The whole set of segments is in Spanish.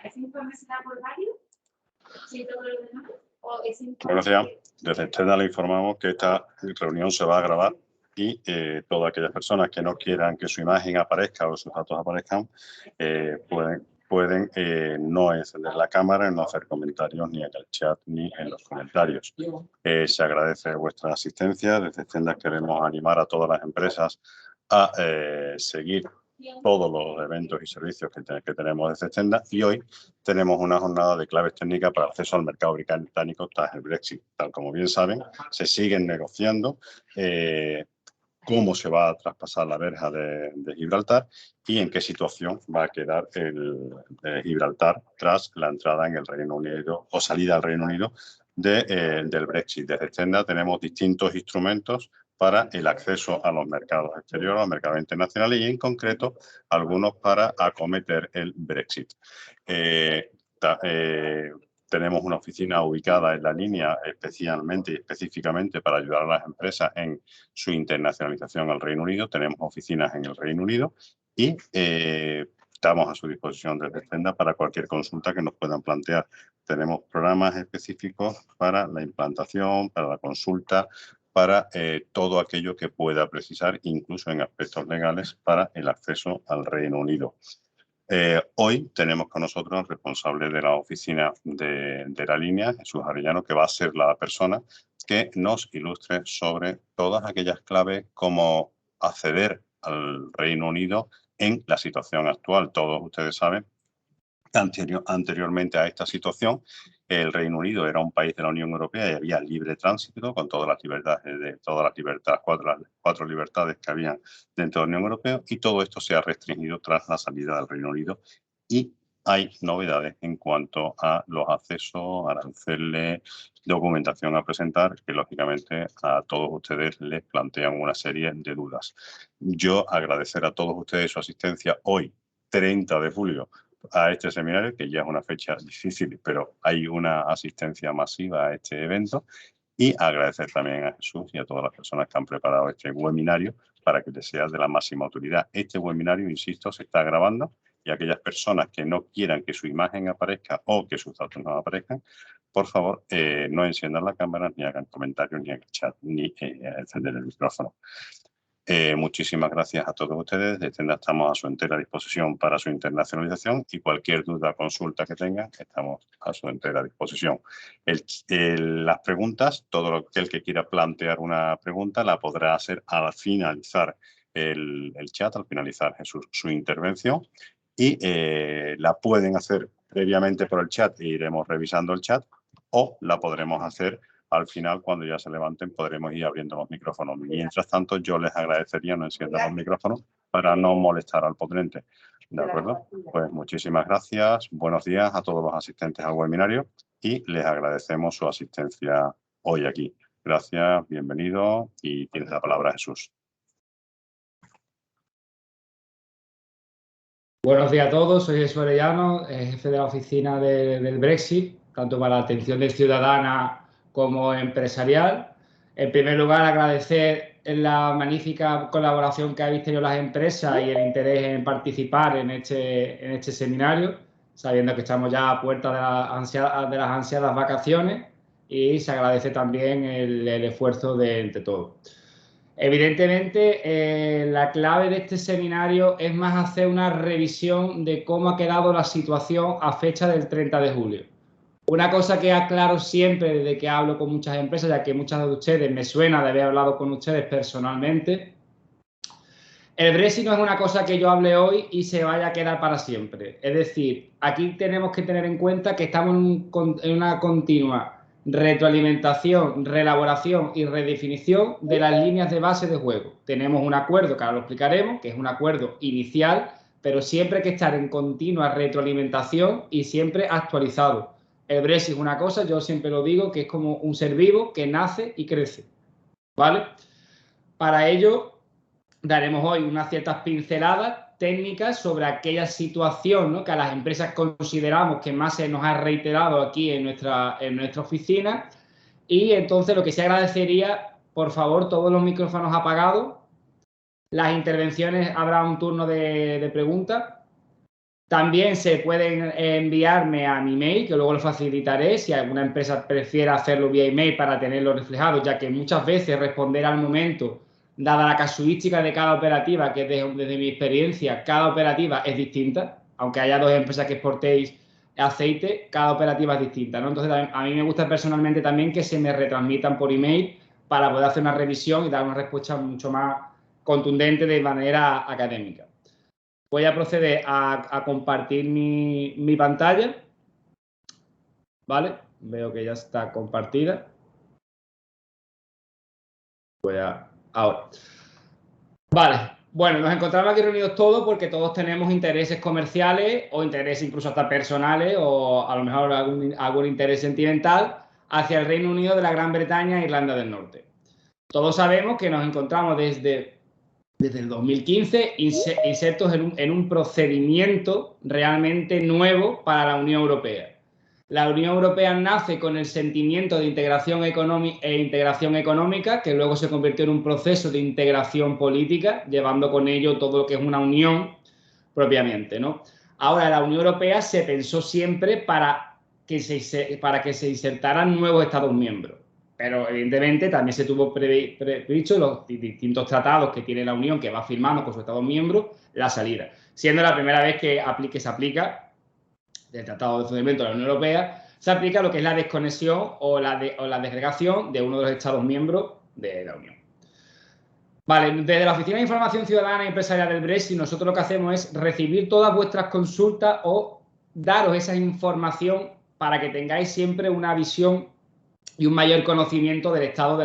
¿Ese informe será por varios? ¿Sí, todo lo demás? ¿O ese informe? Buenos días. Desde Extenda le informamos que esta reunión se va a grabar y todas aquellas personas que no quieran que su imagen aparezca o sus datos aparezcan pueden no encender la cámara, no hacer comentarios ni en el chat ni en los comentarios. Se agradece vuestra asistencia. Desde Extenda queremos animar a todas las empresas a seguir todos los eventos y servicios que tenemos desde Extenda, y hoy tenemos una jornada de claves técnicas para acceso al mercado británico tras el Brexit. Tal como bien saben, se siguen negociando cómo se va a traspasar la verja de Gibraltar y en qué situación va a quedar Gibraltar tras la entrada en el Reino Unido o salida al Reino Unido del Brexit. Desde Extenda tenemos distintos instrumentos para el acceso a los mercados exteriores, a los mercados internacionales y, en concreto, algunos para acometer el Brexit. Tenemos una oficina ubicada en la línea especialmente y específicamente para ayudar a las empresas en su internacionalización al Reino Unido. Tenemos oficinas en el Reino Unido y estamos a su disposición desde Extenda para cualquier consulta que nos puedan plantear. Tenemos programas específicos para la implantación, para la consulta, para todo aquello que pueda precisar, incluso en aspectos legales, para el acceso al Reino Unido. Hoy tenemos con nosotros al responsable de la oficina de la línea, Jesús Arellano, que va a ser la persona que nos ilustre sobre todas aquellas claves como acceder al Reino Unido en la situación actual. Todos ustedes saben, anteriormente a esta situación, el Reino Unido era un país de la Unión Europea y había libre tránsito con todas las libertades, cuatro libertades que había dentro de la Unión Europea, y todo esto se ha restringido tras la salida del Reino Unido y hay novedades en cuanto a los accesos, aranceles, documentación a presentar, que lógicamente a todos ustedes les plantean una serie de dudas. Yo agradecer a todos ustedes su asistencia hoy, 30 de julio, a este seminario, que ya es una fecha difícil, pero hay una asistencia masiva a este evento, y agradecer también a Jesús y a todas las personas que han preparado este webinario para que les sea de la máxima utilidad. Este webinario, insisto, se está grabando y aquellas personas que no quieran que su imagen aparezca o que sus datos no aparezcan, por favor, no enciendan la cámara, ni hagan comentarios, ni en el chat, ni encender el micrófono. Muchísimas gracias a todos ustedes. Desde Extenda estamos a su entera disposición para su internacionalización y cualquier duda o consulta que tengan, estamos a su entera disposición. Las preguntas, todo aquel que quiera plantear una pregunta la podrá hacer al finalizar el chat, al finalizar su intervención, y la pueden hacer previamente por el chat e iremos revisando el chat, o la podremos hacer al final. Cuando ya se levanten podremos ir abriendo los micrófonos. Mientras tanto, yo les agradecería no enciendan los micrófonos para no molestar al ponente. ¿De acuerdo? Pues muchísimas gracias. Buenos días a todos los asistentes al webinario y les agradecemos su asistencia hoy aquí. Gracias, bienvenido, y tienes la palabra, Jesús. Buenos días a todos, soy Jesús Arellano, jefe de la oficina del Brexit, tanto para la atención del ciudadana como empresarial. En primer lugar, agradecer la magnífica colaboración que habéis tenido las empresas y el interés en participar en este seminario, sabiendo que estamos ya a puerta de las ansiadas vacaciones, y se agradece también el esfuerzo de entre todos. Evidentemente, la clave de este seminario es más hacer una revisión de cómo ha quedado la situación a fecha del 30 de julio. Una cosa que aclaro siempre desde que hablo con muchas empresas, ya que muchas de ustedes me suena de haber hablado con ustedes personalmente, el Brexit no es una cosa que yo hable hoy y se vaya a quedar para siempre. Es decir, aquí tenemos que tener en cuenta que estamos en una continua retroalimentación, reelaboración y redefinición de las líneas de base de juego. Tenemos un acuerdo, que ahora lo explicaremos, que es un acuerdo inicial, pero siempre hay que estar en continua retroalimentación y siempre actualizado. El Brexit es una cosa, yo siempre lo digo, que es como un ser vivo que nace y crece, ¿vale? Para ello, daremos hoy unas ciertas pinceladas técnicas sobre aquella situación, ¿no?, que a las empresas consideramos que más se nos ha reiterado aquí en nuestra oficina. Y entonces lo que se agradecería, por favor, todos los micrófonos apagados. Las intervenciones, habrá un turno de preguntas. También se pueden enviarme a mi mail, que luego lo facilitaré si alguna empresa prefiere hacerlo vía email para tenerlo reflejado, ya que muchas veces responder al momento, dada la casuística de cada operativa, que desde mi experiencia, cada operativa es distinta, aunque haya dos empresas que exportéis aceite, cada operativa es distinta, ¿no? Entonces, a mí me gusta personalmente también que se me retransmitan por email para poder hacer una revisión y dar una respuesta mucho más contundente de manera académica. Voy a proceder a compartir mi pantalla. ¿Vale? Veo que ya está compartida. Ahora. Vale. Bueno, nos encontramos aquí reunidos todos porque todos tenemos intereses comerciales o intereses incluso hasta personales o a lo mejor algún interés sentimental hacia el Reino Unido de la Gran Bretaña e Irlanda del Norte. Todos sabemos que nos encontramos desde el 2015 insertos en un procedimiento realmente nuevo para la Unión Europea. La Unión Europea nace con el sentimiento de integración económica, que luego se convirtió en un proceso de integración política, llevando con ello todo lo que es una unión propiamente, ¿no? Ahora, la Unión Europea se pensó siempre para que se insertaran nuevos Estados miembros. Pero evidentemente también se tuvo previsto los distintos tratados que tiene la Unión, que va firmando con sus Estados miembros, la salida. Siendo la primera vez que se aplica del Tratado de Funcionamiento de la Unión Europea, se aplica lo que es la desconexión o la desagregación de uno de los Estados miembros de la Unión. Vale, desde la Oficina de Información Ciudadana y Empresarial del Brexit, nosotros lo que hacemos es recibir todas vuestras consultas o daros esa información para que tengáis siempre una visión y un mayor conocimiento del estado de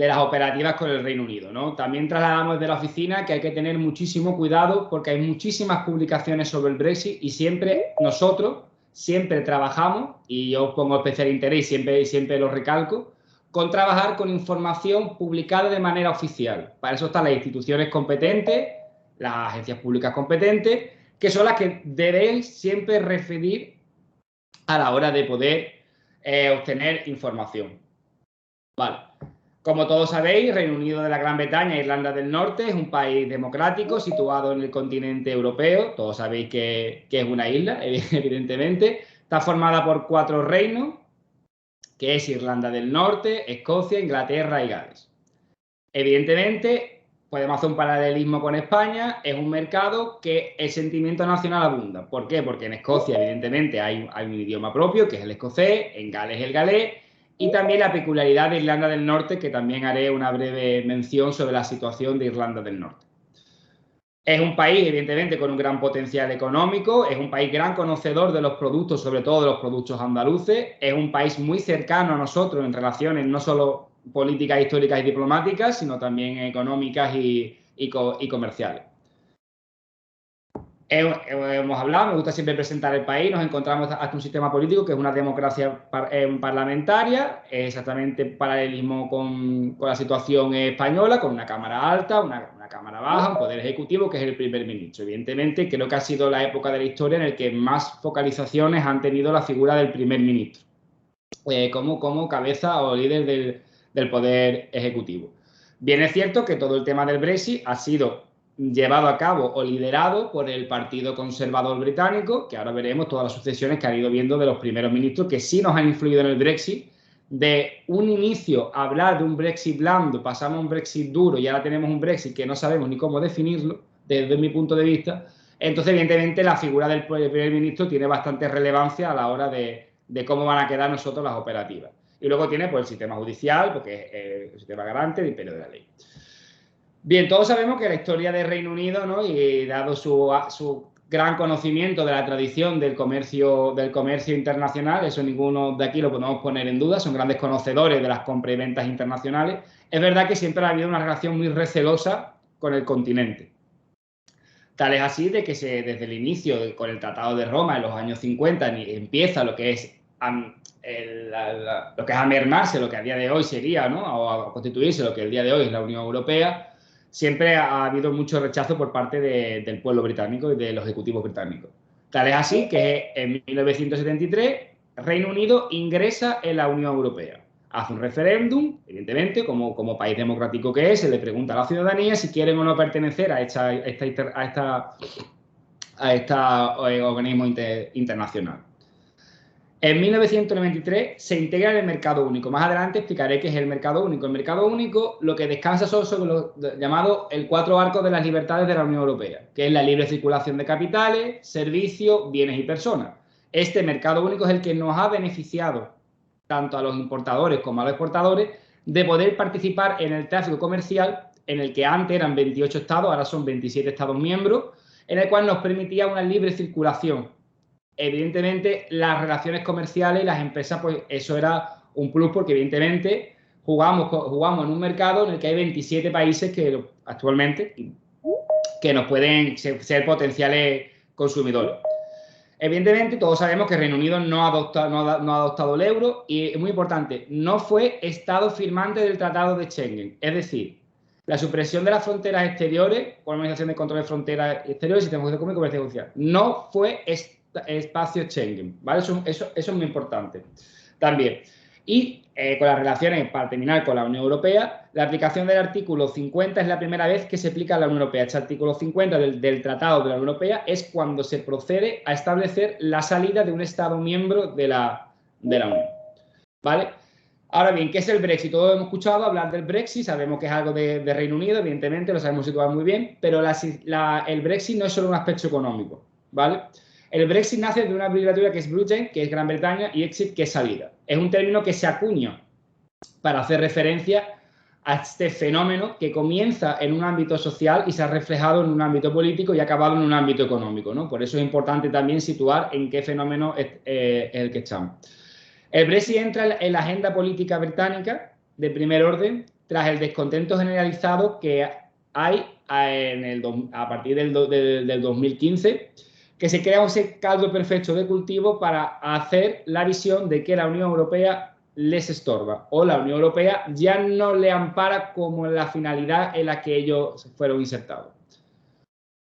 las operativas con el Reino Unido, ¿no? También trasladamos de la oficina que hay que tener muchísimo cuidado porque hay muchísimas publicaciones sobre el Brexit y nosotros siempre trabajamos, y yo pongo especial interés y siempre lo recalco, con trabajar con información publicada de manera oficial. Para eso están las instituciones competentes, las agencias públicas competentes, que son las que debéis siempre referir a la hora de poder obtener información. Vale. Como todos sabéis, Reino Unido de la Gran Bretaña e Irlanda del Norte es un país democrático situado en el continente europeo. Todos sabéis que es una isla, evidentemente. Está formada por 4 reinos, que es Irlanda del Norte, Escocia, Inglaterra y Gales. Evidentemente, podemos hacer un paralelismo con España. Es un mercado que el sentimiento nacional abunda. ¿Por qué? Porque en Escocia, evidentemente, hay un idioma propio, que es el escocés, en Gales el galés, y también la peculiaridad de Irlanda del Norte, que también haré una breve mención sobre la situación de Irlanda del Norte. Es un país, evidentemente, con un gran potencial económico, es un país gran conocedor de los productos, sobre todo de los productos andaluces, es un país muy cercano a nosotros en relaciones no solo políticas, históricas y diplomáticas, sino también económicas y comerciales. Hemos hablado, me gusta siempre presentar el país, nos encontramos hasta un sistema político que es una democracia parlamentaria, exactamente paralelismo con la situación española, con una Cámara alta, una Cámara baja, un poder ejecutivo que es el primer ministro. Evidentemente, creo que ha sido la época de la historia en la que más focalizaciones han tenido la figura del primer ministro, como cabeza o líder del poder ejecutivo. Bien, es cierto que todo el tema del Brexit ha sido llevado a cabo o liderado por el Partido Conservador Británico, que ahora veremos todas las sucesiones que han ido viendo de los primeros ministros que sí nos han influido en el Brexit. De un inicio a hablar de un Brexit blando, pasamos a un Brexit duro y ahora tenemos un Brexit que no sabemos ni cómo definirlo, desde mi punto de vista. Entonces, evidentemente, la figura del primer ministro tiene bastante relevancia a la hora de cómo van a quedar nosotros las operativas. Y luego tiene pues, el sistema judicial, porque es el sistema garante del imperio de la ley. Bien, todos sabemos que la historia del Reino Unido, ¿no? Y dado su gran conocimiento de la tradición del comercio internacional, eso ninguno de aquí lo podemos poner en duda, son grandes conocedores de las compras y ventas internacionales. Es verdad que siempre ha habido una relación muy recelosa con el continente. Tal es así de que desde el inicio, con el Tratado de Roma en los años 50, empieza lo que es a mermarse, lo que a día de hoy sería, ¿no? O a constituirse lo que el día de hoy es la Unión Europea. Siempre ha habido mucho rechazo por parte del pueblo británico y de los ejecutivos británicos. Tal es así que en 1973 Reino Unido ingresa en la Unión Europea. Hace un referéndum, evidentemente, como país democrático que es, se le pregunta a la ciudadanía si quieren o no pertenecer a esta a este organismo internacional. En 1993 se integra en el mercado único. Más adelante explicaré qué es el mercado único. El mercado único lo que descansa son sobre lo llamado el 4 arcos de las libertades de la Unión Europea, que es la libre circulación de capitales, servicios, bienes y personas. Este mercado único es el que nos ha beneficiado tanto a los importadores como a los exportadores de poder participar en el tráfico comercial, en el que antes eran 28 estados, ahora son 27 estados miembros, en el cual nos permitía una libre circulación. Evidentemente, las relaciones comerciales y las empresas, pues eso era un plus porque evidentemente jugamos en un mercado en el que hay 27 países que actualmente que nos pueden ser potenciales consumidores. Evidentemente, todos sabemos que el Reino Unido no ha adoptado el euro y es muy importante, no fue Estado firmante del Tratado de Schengen. Es decir, la supresión de las fronteras exteriores, por la Organización de Control de Fronteras Exteriores, Sistema de Comercio y Comercio Social, no fue espacio Schengen, ¿vale? Eso es muy importante también. Y con las relaciones, para terminar con la Unión Europea, la aplicación del artículo 50 es la primera vez que se aplica a la Unión Europea. Este artículo 50 del Tratado de la Unión Europea es cuando se procede a establecer la salida de un Estado miembro de la Unión, ¿vale? Ahora bien, ¿qué es el Brexit? Todos hemos escuchado hablar del Brexit, sabemos que es algo de Reino Unido, evidentemente, lo sabemos situar muy bien, pero el Brexit no es solo un aspecto económico, ¿vale? El Brexit nace de una abreviatura que es Britain, que es Gran Bretaña, y exit, que es salida. Es un término que se acuña para hacer referencia a este fenómeno que comienza en un ámbito social y se ha reflejado en un ámbito político y ha acabado en un ámbito económico, ¿no? Por eso es importante también situar en qué fenómeno es el que estamos. El Brexit entra en la agenda política británica de primer orden tras el descontento generalizado que hay a partir del 2015, que se crea ese caldo perfecto de cultivo para hacer la visión de que la Unión Europea les estorba o la Unión Europea ya no le ampara como la finalidad en la que ellos fueron insertados.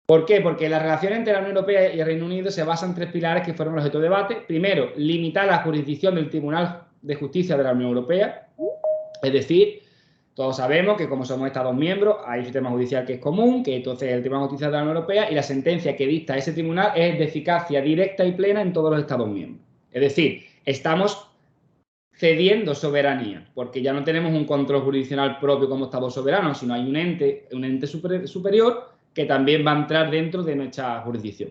¿Por qué? Porque la relación entre la Unión Europea y el Reino Unido se basa en 3 pilares que fueron objeto de debate. Primero, limitar la jurisdicción del Tribunal de Justicia de la Unión Europea, es decir, todos sabemos que como somos Estados miembros hay un sistema judicial que es común, que entonces el Tribunal de Justicia de la Unión Europea y la sentencia que dicta ese tribunal es de eficacia directa y plena en todos los Estados miembros. Es decir, estamos cediendo soberanía, porque ya no tenemos un control jurisdiccional propio como Estado soberano, sino hay un ente superior que también va a entrar dentro de nuestra jurisdicción.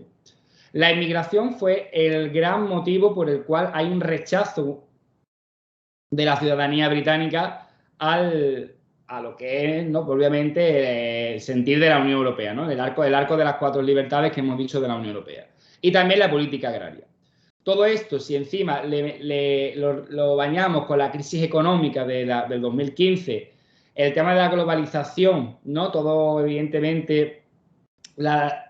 La inmigración fue el gran motivo por el cual hay un rechazo de la ciudadanía británica a lo que es, ¿no?, obviamente, el sentir de la Unión Europea, ¿no? El arco de las 4 libertades que hemos dicho de la Unión Europea. Y también la política agraria. Todo esto, si encima lo bañamos con la crisis económica del 2015, el tema de la globalización, ¿no? Todo, evidentemente,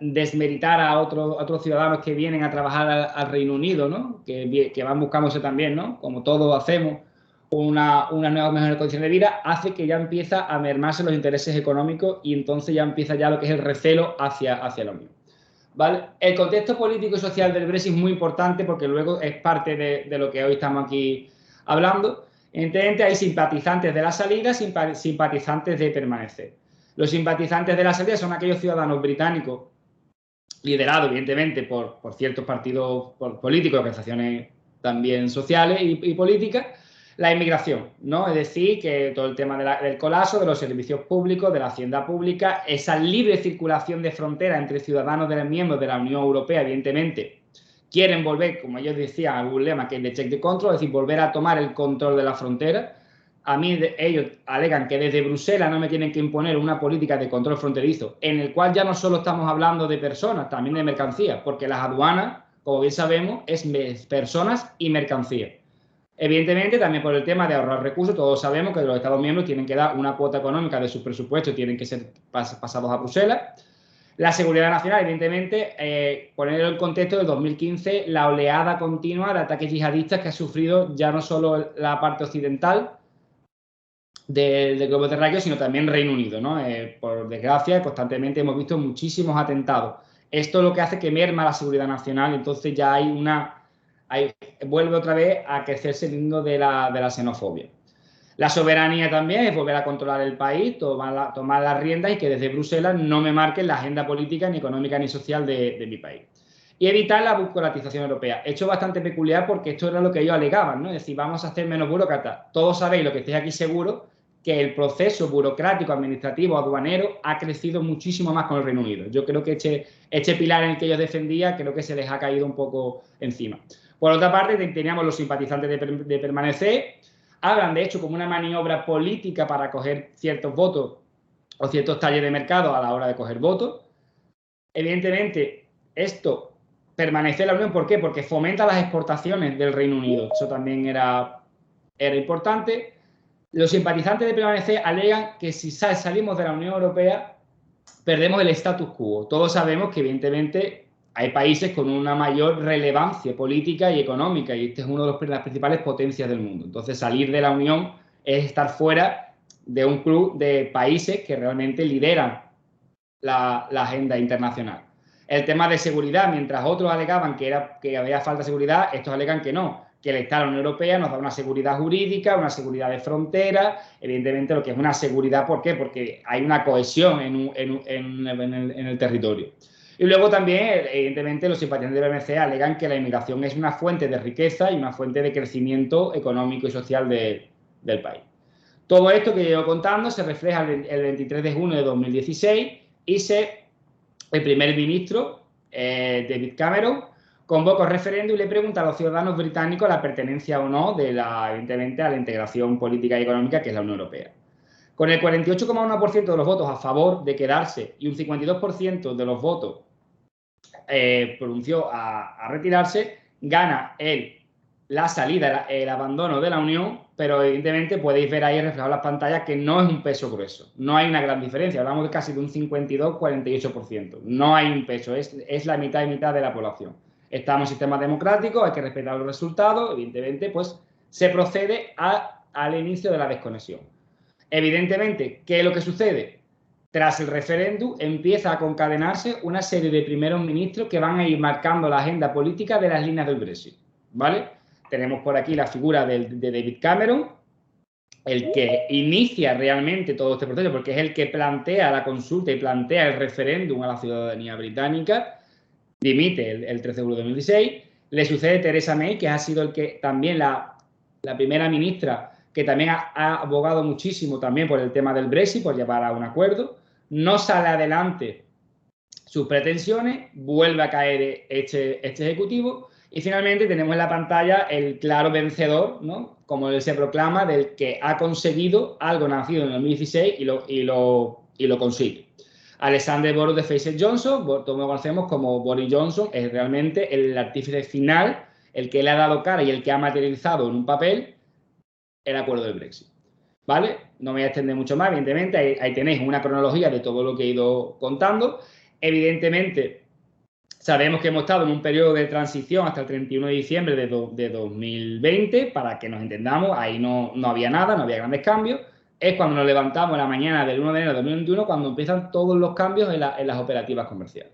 desmeritar a otros ciudadanos que vienen a trabajar al Reino Unido, ¿no? Que van buscándose también, ¿no? Como todos hacemos, una nueva mejor condición de vida, hace que ya empieza a mermarse los intereses económicos y entonces ya empieza ya lo que es el recelo hacia la Unión, ¿vale? El contexto político y social del Brexit es muy importante porque luego es parte de lo que hoy estamos aquí hablando. Evidentemente hay simpatizantes de la salida, simpatizantes de permanecer. Los simpatizantes de la salida son aquellos ciudadanos británicos liderados, evidentemente, por ciertos partidos políticos, organizaciones también sociales y políticas. La inmigración, ¿no? Es decir, que todo el tema del colapso, de los servicios públicos, de la hacienda pública, esa libre circulación de fronteras entre ciudadanos de los miembros de la Unión Europea, evidentemente, quieren volver, como ellos decían, a algún lema que es de check the control, es decir, volver a tomar el control de la frontera. A mí ellos alegan que desde Bruselas no me tienen que imponer una política de control fronterizo, en el cual ya no solo estamos hablando de personas, también de mercancías, porque las aduanas, como bien sabemos, es personas y mercancías. Evidentemente, también por el tema de ahorrar recursos, todos sabemos que los Estados miembros tienen que dar una cuota económica de sus presupuestos, tienen que ser pasados a Bruselas. La seguridad nacional, evidentemente, poner en contexto del 2015 la oleada continua de ataques yihadistas que ha sufrido ya no solo la parte occidental del globo terráqueo, sino también Reino Unido, ¿no? Por desgracia, constantemente hemos visto muchísimos atentados. Esto es lo que hace que merma la seguridad nacional, entonces ya hay vuelve otra vez a crecerse el himno de la xenofobia. La soberanía también es volver a controlar el país, tomar las riendas y que desde Bruselas no me marquen la agenda política, ni económica, ni social de mi país. Y evitar la burocratización europea. Hecho bastante peculiar porque esto era lo que ellos alegaban, ¿no? Es decir, vamos a hacer menos burócratas. Todos sabéis, lo que estéis aquí seguro, que el proceso burocrático, administrativo, aduanero ha crecido muchísimo más con el Reino Unido. Yo creo que este pilar en el que ellos defendían, creo que se les ha caído un poco encima. Por otra parte, teníamos los simpatizantes de permanecer. Hablan, de hecho, como una maniobra política para coger ciertos votos o ciertos talles de mercado a la hora de coger votos. Evidentemente, esto permanece en la Unión, ¿por qué? Porque fomenta las exportaciones del Reino Unido. Eso también era importante. Los simpatizantes de permanecer alegan que si salimos de la Unión Europea, perdemos el status quo. Todos sabemos que, evidentemente, hay países con una mayor relevancia política y económica, y este es una de las principales potencias del mundo. Entonces, salir de la Unión es estar fuera de un club de países que realmente lideran la agenda internacional. El tema de seguridad, mientras otros alegaban que había falta de seguridad, estos alegan que no, que el Estado de la Unión Europea nos da una seguridad jurídica, una seguridad de frontera, evidentemente lo que es una seguridad, ¿por qué? Porque hay una cohesión en el territorio. Y luego también, evidentemente, los simpatizantes del BMC alegan que la inmigración es una fuente de riqueza y una fuente de crecimiento económico y social del país. Todo esto que llevo contando se refleja el 23 de junio de 2016 y el primer ministro, David Cameron, convoca un referéndum y le pregunta a los ciudadanos británicos la pertenencia o no, evidentemente, a la integración política y económica que es la Unión Europea. Con el 48,1% de los votos a favor de quedarse y un 52% de los votos pronunció a retirarse, gana la salida, el abandono de la Unión, pero evidentemente podéis ver ahí reflejado en las pantallas que no es un peso grueso, no hay una gran diferencia, hablamos de casi de un 52-48%, no hay un peso, es la mitad y mitad de la población. Estamos en sistemas democráticos, hay que respetar los resultados, evidentemente pues se procede al inicio de la desconexión. Evidentemente, ¿qué es lo que sucede? Tras el referéndum empieza a concadenarse una serie de primeros ministros que van a ir marcando la agenda política de las líneas del Brexit, ¿vale? Tenemos por aquí la figura de David Cameron, el que inicia realmente todo este proceso, porque es el que plantea la consulta y plantea el referéndum a la ciudadanía británica, dimite el 13 de julio de 2016, le sucede Theresa May, que ha sido el que también la primera ministra, que también ha abogado muchísimo también por el tema del Brexit, por llevar a un acuerdo, no sale adelante sus pretensiones, vuelve a caer este ejecutivo y finalmente tenemos en la pantalla el claro vencedor, ¿no? Como él se proclama, del que ha conseguido algo nacido en el 2016 y lo consigue. Alexander Boros de Fraser Johnson, todos lo conocemos como Boris Johnson, es realmente el artífice final, el que le ha dado cara y el que ha materializado en un papel el acuerdo del Brexit. ¿Vale? No me voy a extender mucho más, evidentemente, ahí tenéis una cronología de todo lo que he ido contando. Evidentemente, sabemos que hemos estado en un periodo de transición hasta el 31 de diciembre de 2020, para que nos entendamos, ahí no había nada, no había grandes cambios. Es cuando nos levantamos en la mañana del 1 de enero de 2021, cuando empiezan todos los cambios en las operativas comerciales.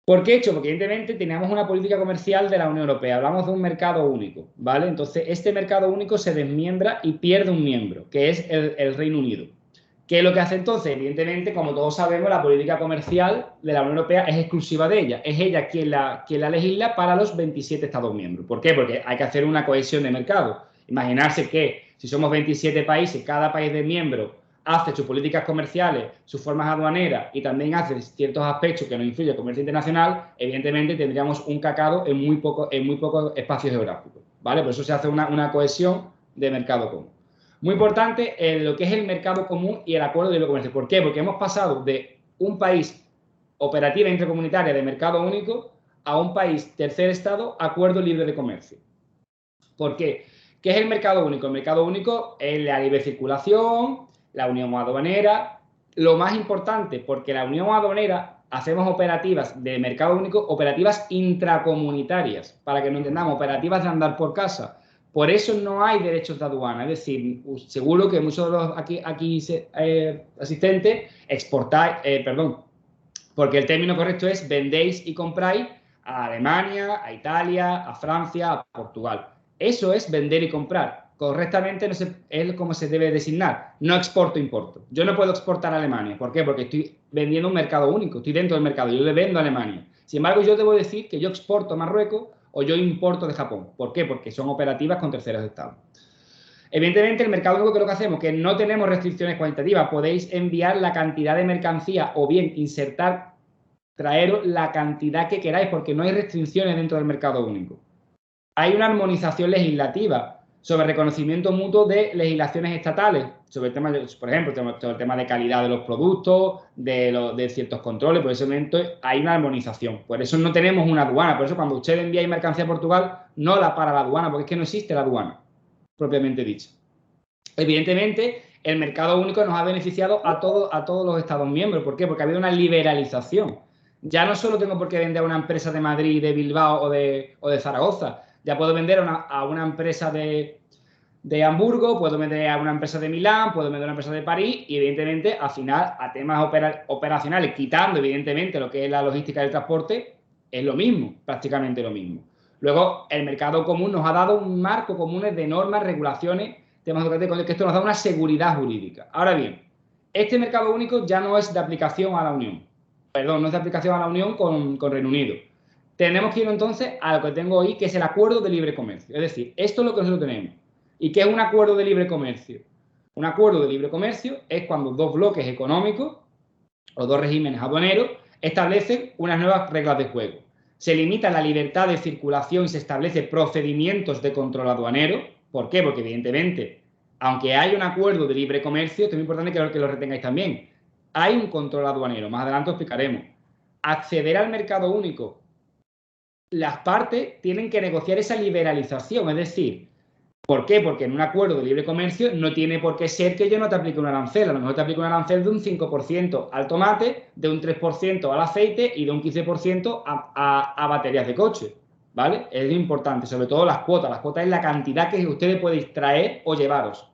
¿Por qué he hecho? Porque evidentemente teníamos una política comercial de la Unión Europea, hablamos de un mercado único, ¿vale? Entonces, este mercado único se desmiembra y pierde un miembro, que es el Reino Unido. ¿Qué es lo que hace entonces? Evidentemente, como todos sabemos, la política comercial de la Unión Europea es exclusiva de ella. Es ella quien la legisla para los 27 Estados miembros. ¿Por qué? Porque hay que hacer una cohesión de mercado. Imaginarse que si somos 27 países, cada país de miembro hace sus políticas comerciales, sus formas aduaneras y también hace ciertos aspectos que nos influyen el comercio internacional, evidentemente tendríamos un cacao en muy poco espacio geográfico, ¿vale? Por eso se hace una cohesión de mercado común. Muy importante lo que es el mercado común y el acuerdo de libre comercio. ¿Por qué? Porque hemos pasado de un país operativa intercomunitaria de mercado único a un país tercer estado acuerdo libre de comercio. ¿Por qué? ¿Qué es el mercado único? El mercado único es la libre circulación, la unión aduanera. Lo más importante, porque la unión aduanera hacemos operativas de mercado único, operativas intracomunitarias, para que no entendamos, operativas de andar por casa. Por eso no hay derechos de aduana, es decir, seguro que muchos de los aquí asistentes exportáis, porque el término correcto es vendéis y compráis a Alemania, a Italia, a Francia, a Portugal. Eso es vender y comprar. correctamente es como se debe designar. No exporto, importo. Yo no puedo exportar a Alemania. ¿Por qué? Porque estoy vendiendo un mercado único. Estoy dentro del mercado. Yo le vendo a Alemania. Sin embargo, yo debo decir que yo exporto a Marruecos o yo importo de Japón. ¿Por qué? Porque son operativas con terceros estados. Evidentemente, el mercado único, que lo que hacemos, que no tenemos restricciones cuantitativas. Podéis enviar la cantidad de mercancía o bien insertar, traeros la cantidad que queráis, porque no hay restricciones dentro del mercado único. Hay una armonización legislativa sobre reconocimiento mutuo de legislaciones estatales, sobre el tema, por ejemplo, sobre el tema de calidad de los productos, de ciertos controles. Por ese momento hay una armonización. Por eso no tenemos una aduana. Por eso cuando usted envía mercancía a Portugal, no la para la aduana, porque es que no existe la aduana, propiamente dicho. Evidentemente, el mercado único nos ha beneficiado a todos los Estados miembros. ¿Por qué? Porque ha habido una liberalización. Ya no solo tengo por qué vender a una empresa de Madrid, de Bilbao o de Zaragoza. Ya puedo vender a una empresa de Hamburgo, puedo vender a una empresa de Milán, puedo vender a una empresa de París y, evidentemente, al final, a temas operacionales, quitando, evidentemente, lo que es la logística del transporte, es lo mismo, prácticamente lo mismo. Luego, el mercado común nos ha dado un marco común de normas, regulaciones, temas educativos, que esto nos da una seguridad jurídica. Ahora bien, este mercado único ya no es de aplicación a la Unión. Perdón, no es de aplicación a la Unión con Reino Unido. Tenemos que ir entonces a lo que tengo ahí, que es el acuerdo de libre comercio. Es decir, esto es lo que nosotros tenemos. ¿Y qué es un acuerdo de libre comercio? Un acuerdo de libre comercio es cuando dos bloques económicos o dos regímenes aduaneros establecen unas nuevas reglas de juego. Se limita la libertad de circulación y se establecen procedimientos de control aduanero. ¿Por qué? Porque, evidentemente, aunque hay un acuerdo de libre comercio, esto es muy importante que lo retengáis también, hay un control aduanero. Más adelante os explicaremos. Acceder al mercado único. Las partes tienen que negociar esa liberalización, es decir, ¿por qué? Porque en un acuerdo de libre comercio no tiene por qué ser que yo no te aplique un arancel. A lo mejor te aplico un arancel de un 5% al tomate, de un 3% al aceite y de un 15% a baterías de coche, ¿vale? Es importante, sobre todo las cuotas. Las cuotas es la cantidad que ustedes podéis traer o llevaros,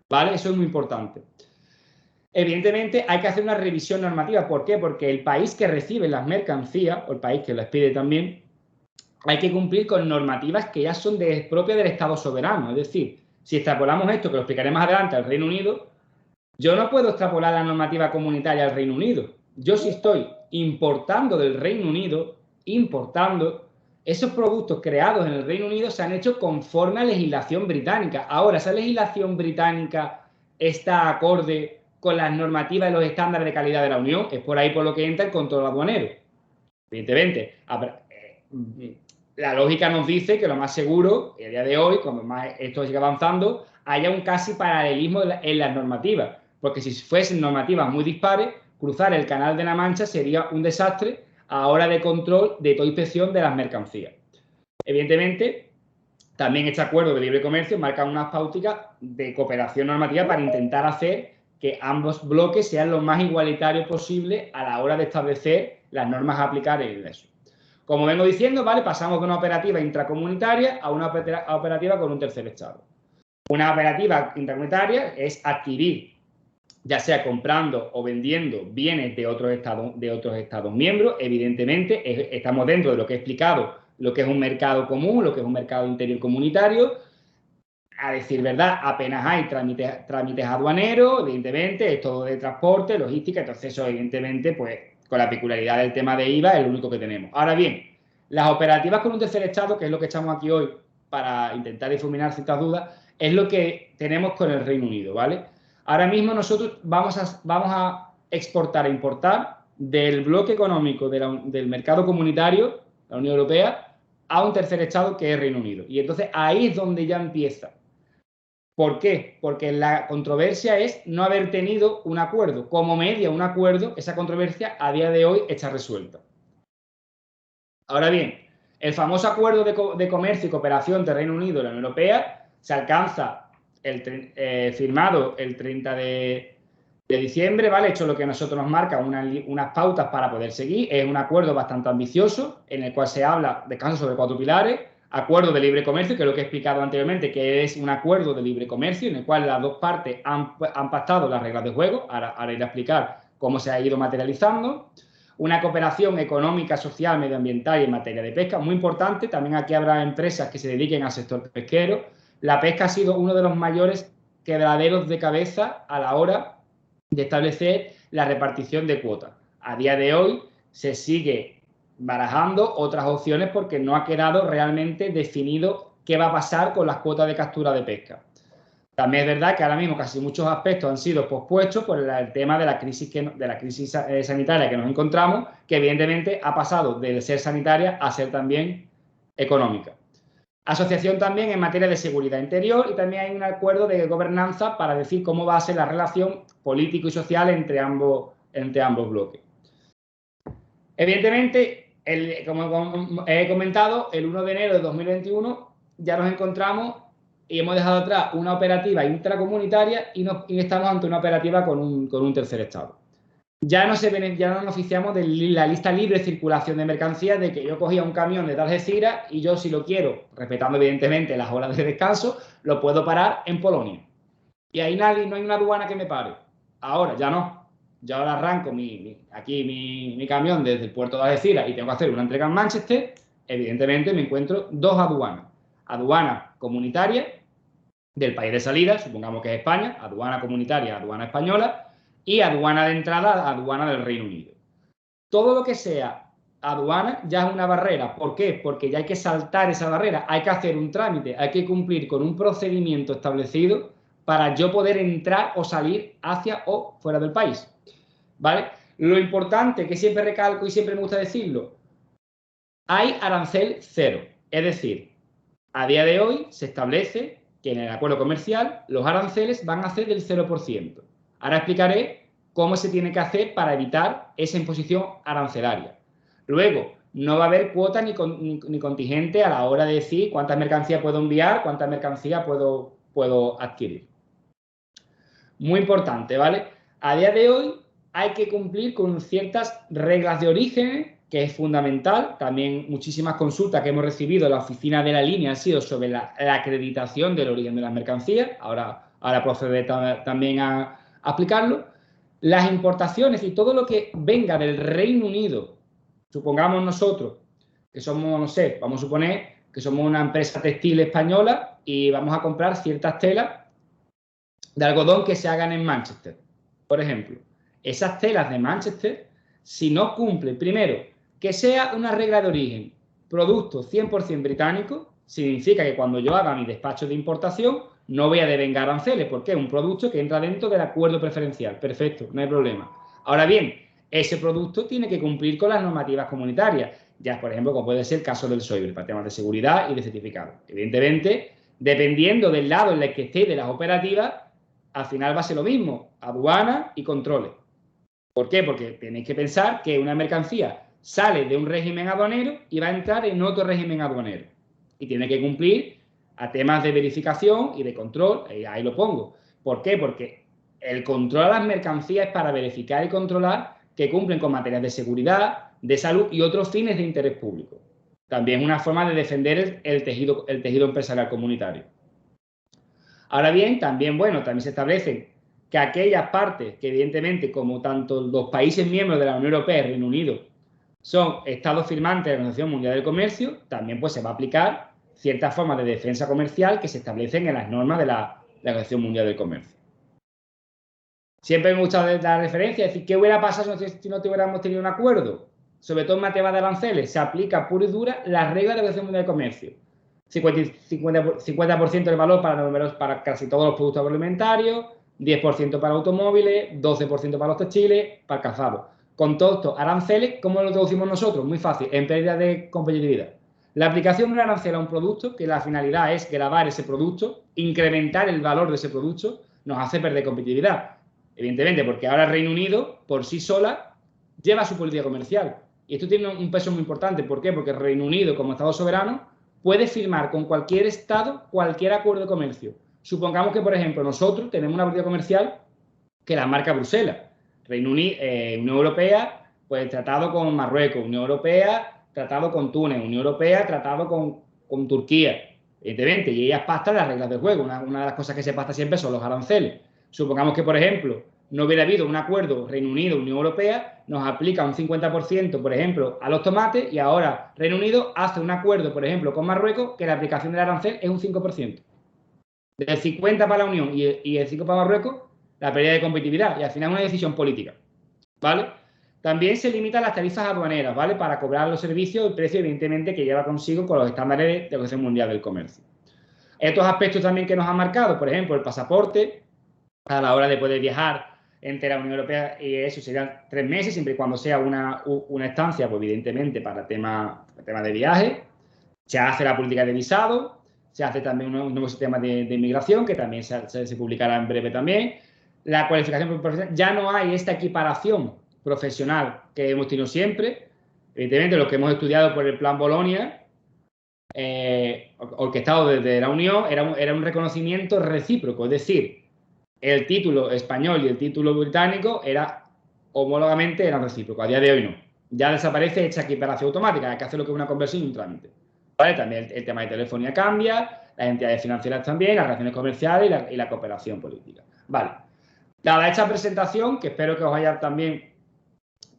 ¿vale? Eso es muy importante. Evidentemente hay que hacer una revisión normativa. ¿Por qué? Porque el país que recibe las mercancías, o el país que las pide también, hay que cumplir con normativas que ya son propias del Estado soberano. Es decir, si extrapolamos esto, que lo explicaré más adelante, al Reino Unido, yo no puedo extrapolar la normativa comunitaria al Reino Unido. Yo, si estoy importando del Reino Unido, esos productos creados en el Reino Unido se han hecho conforme a legislación británica. Ahora, ¿esa legislación británica está acorde con las normativas y los estándares de calidad de la Unión? Es por ahí por lo que entra el control aduanero. Evidentemente, la lógica nos dice que lo más seguro, a día de hoy, cuando más esto sigue avanzando, haya un casi paralelismo en las normativas. Porque si fuesen normativas muy dispares, cruzar el Canal de la Mancha sería un desastre a la hora de control de toda inspección de las mercancías. Evidentemente, también este acuerdo de libre comercio marca unas pautas de cooperación normativa para intentar hacer que ambos bloques sean lo más igualitarios posible a la hora de establecer las normas a aplicar en eso. Como vengo diciendo, ¿vale? Pasamos de una operativa intracomunitaria a una operativa con un tercer estado. Una operativa intracomunitaria es adquirir, ya sea comprando o vendiendo bienes de otros estados miembros. Evidentemente, estamos dentro de lo que he explicado, lo que es un mercado común, lo que es un mercado interior comunitario. A decir verdad, apenas hay trámites aduaneros, evidentemente, es todo de transporte, logística, entonces eso, evidentemente, pues, con la peculiaridad del tema de IVA, es lo único que tenemos. Ahora bien, las operativas con un tercer estado, que es lo que estamos aquí hoy para intentar difuminar ciertas dudas, es lo que tenemos con el Reino Unido, ¿vale? Ahora mismo nosotros vamos a exportar e importar del bloque económico del mercado comunitario, la Unión Europea, a un tercer estado que es Reino Unido. Y entonces ahí es donde ya empieza. ¿Por qué? Porque la controversia es no haber tenido un acuerdo. Como media un acuerdo, esa controversia a día de hoy está resuelta. Ahora bien, el famoso acuerdo de comercio y cooperación entre Reino Unido y la Unión Europea se alcanza firmado el 30 de diciembre, ¿vale? Hecho lo que a nosotros nos marca unas pautas para poder seguir. Es un acuerdo bastante ambicioso en el cual se descansa sobre 4 pilares. Acuerdo de libre comercio, que es lo que he explicado anteriormente, que es un acuerdo de libre comercio en el cual las dos partes han pactado las reglas de juego. Ahora iré a explicar cómo se ha ido materializando. Una cooperación económica, social, medioambiental y en materia de pesca, muy importante. También aquí habrá empresas que se dediquen al sector pesquero, la pesca ha sido uno de los mayores quebraderos de cabeza a la hora de establecer la repartición de cuotas. A día de hoy se sigue barajando otras opciones porque no ha quedado realmente definido qué va a pasar con las cuotas de captura de pesca. También es verdad que ahora mismo casi muchos aspectos han sido pospuestos por el tema de la crisis sanitaria que nos encontramos, que evidentemente ha pasado de ser sanitaria a ser también económica. Asociación también en materia de seguridad interior y también hay un acuerdo de gobernanza para decir cómo va a ser la relación político y social entre ambos bloques. Evidentemente, como he comentado, el 1 de enero de 2021 ya nos encontramos y hemos dejado atrás una operativa intracomunitaria y estamos ante una operativa con un tercer estado. Ya no nos oficiamos de la lista libre de circulación de mercancías, de que yo cogía un camión desde Algeciras y yo, si lo quiero, respetando evidentemente las horas de descanso, lo puedo parar en Polonia. Y ahí no hay una aduana que me pare. Ahora ya no. Yo ahora arranco mi camión desde el puerto de Algeciras y tengo que hacer una entrega en Manchester. Evidentemente me encuentro dos aduanas. Aduana comunitaria del país de salida, supongamos que es España, aduana comunitaria, aduana española, y aduana de entrada, aduana del Reino Unido. Todo lo que sea aduana ya es una barrera. ¿Por qué? Porque ya hay que saltar esa barrera, hay que hacer un trámite, hay que cumplir con un procedimiento establecido para yo poder entrar o salir hacia o fuera del país. ¿Vale? Lo importante, que siempre recalco y siempre me gusta decirlo, hay arancel cero. Es decir, a día de hoy se establece que en el acuerdo comercial los aranceles van a ser del 0%. Ahora explicaré cómo se tiene que hacer para evitar esa imposición arancelaria. Luego, no va a haber cuota ni contingente a la hora de decir cuántas mercancías puedo enviar, cuántas mercancías puedo adquirir. Muy importante, ¿vale? A día de hoy hay que cumplir con ciertas reglas de origen, que es fundamental. También muchísimas consultas que hemos recibido en la oficina de la línea han sido sobre la acreditación del origen de las mercancías. Ahora procederé también a aplicarlo. Las importaciones y todo lo que venga del Reino Unido, supongamos nosotros que somos, no sé, vamos a suponer que somos una empresa textil española y vamos a comprar ciertas telas de algodón que se hagan en Manchester, por ejemplo. Esas telas de Manchester, si no cumplen, primero, que sea una regla de origen, producto 100% británico, significa que cuando yo haga mi despacho de importación no voy a devengar aranceles, porque es un producto que entra dentro del acuerdo preferencial. Perfecto, no hay problema. Ahora bien, ese producto tiene que cumplir con las normativas comunitarias, ya por ejemplo, como puede ser el caso del SOIBRE, para temas de seguridad y de certificado. Evidentemente, dependiendo del lado en el que esté de las operativas, al final va a ser lo mismo, aduana y controles. ¿Por qué? Porque tenéis que pensar que una mercancía sale de un régimen aduanero y va a entrar en otro régimen aduanero. Y tiene que cumplir a temas de verificación y de control, ahí lo pongo. ¿Por qué? Porque el control a las mercancías es para verificar y controlar que cumplen con materias de seguridad, de salud y otros fines de interés público. También es una forma de defender el tejido empresarial comunitario. Ahora bien, también se establecen que aquellas partes que evidentemente, como tanto los países miembros de la Unión Europea y Reino Unido son estados firmantes de la Organización Mundial del Comercio, también se va a aplicar ciertas formas de defensa comercial que se establecen en las normas de la Organización Mundial del Comercio. Siempre me gusta dar la referencia, es decir, ¿qué hubiera pasado si no hubiéramos tenido un acuerdo? Sobre todo en materia de aranceles, se aplica pura y dura la regla de la Organización Mundial del Comercio. 50% del valor para casi todos los productos agroalimentarios, 10% para automóviles, 12% para los textiles, para el calzado. Con todos estos aranceles, ¿cómo lo traducimos nosotros? Muy fácil, en pérdida de competitividad. La aplicación de un arancel a un producto, que la finalidad es gravar ese producto, incrementar el valor de ese producto, nos hace perder competitividad. Evidentemente, porque ahora el Reino Unido, por sí sola, lleva su política comercial. Y esto tiene un peso muy importante. ¿Por qué? Porque el Reino Unido, como Estado soberano, puede firmar con cualquier Estado cualquier acuerdo de comercio. Supongamos que, por ejemplo, nosotros tenemos una política comercial que la marca Bruselas. Reino Unido, Unión Europea, pues tratado con Marruecos. Unión Europea, tratado con Túnez. Unión Europea, tratado con Turquía. Evidentemente, y ellas pactan las reglas del juego. Una de las cosas que se pacta siempre son los aranceles. Supongamos que, por ejemplo, no hubiera habido un acuerdo Reino Unido-Unión Europea, nos aplica un 50%, por ejemplo, a los tomates y ahora Reino Unido hace un acuerdo, por ejemplo, con Marruecos, que la aplicación del arancel es un 5%. Del 50 para la Unión y el 5 para Marruecos, la pérdida de competitividad. Y al final es una decisión política, ¿vale? También se limitan las tarifas aduaneras, ¿vale? Para cobrar los servicios, el precio, evidentemente, que lleva consigo con los estándares de la Organización Mundial del Comercio. Estos aspectos también que nos han marcado, por ejemplo, el pasaporte, a la hora de poder viajar entre la Unión Europea, y eso serían 3 meses, siempre y cuando sea una estancia, pues evidentemente, para tema de viaje. Se hace la política de visado, se hace también un nuevo sistema de inmigración, que también se publicará en breve también. La cualificación profesional, ya no hay esta equiparación profesional que hemos tenido siempre. Evidentemente, los que hemos estudiado por el Plan Bolonia, orquestado desde la Unión, era un reconocimiento recíproco, es decir, el título español y el título británico homólogamente eran recíprocos. A día de hoy no. Ya desaparece esta equiparación automática, hay que hacer lo que es una conversión y un trámite. ¿Vale? También el tema de telefonía cambia, las entidades financieras también, las relaciones comerciales y la cooperación política. Vale. Dada esta presentación, que espero que os haya también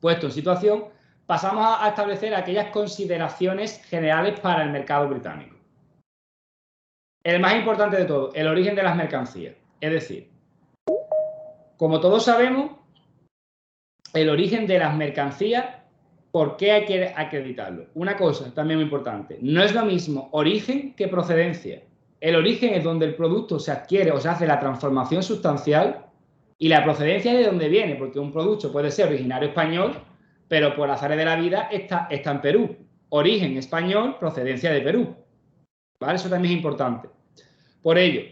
puesto en situación, pasamos a establecer aquellas consideraciones generales para el mercado británico. El más importante de todo, el origen de las mercancías. Es decir, como todos sabemos, el origen de las mercancías, ¿por qué hay que acreditarlo? Una cosa también muy importante, no es lo mismo origen que procedencia. El origen es donde el producto se adquiere o se hace la transformación sustancial y la procedencia es de donde viene, porque un producto puede ser originario español, pero por azares de la vida está en Perú. Origen español, procedencia de Perú. ¿Vale? Eso también es importante. Por ello,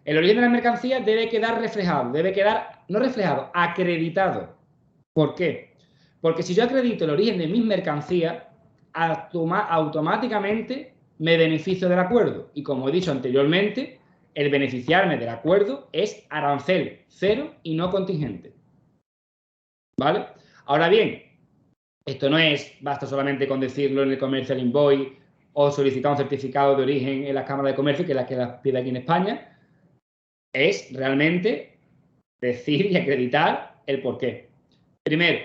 el origen de las mercancías debe quedar reflejado, no reflejado, acreditado. ¿Por qué? Porque si yo acredito el origen de mis mercancías, automáticamente me beneficio del acuerdo. Y como he dicho anteriormente, el beneficiarme del acuerdo es arancel cero y no contingente. ¿Vale? Ahora bien, esto no basta solamente con decirlo en el Commercial Invoice o solicitar un certificado de origen en la Cámara de Comercio, que es la que las pide aquí en España. Es realmente decir y acreditar el porqué. Primero,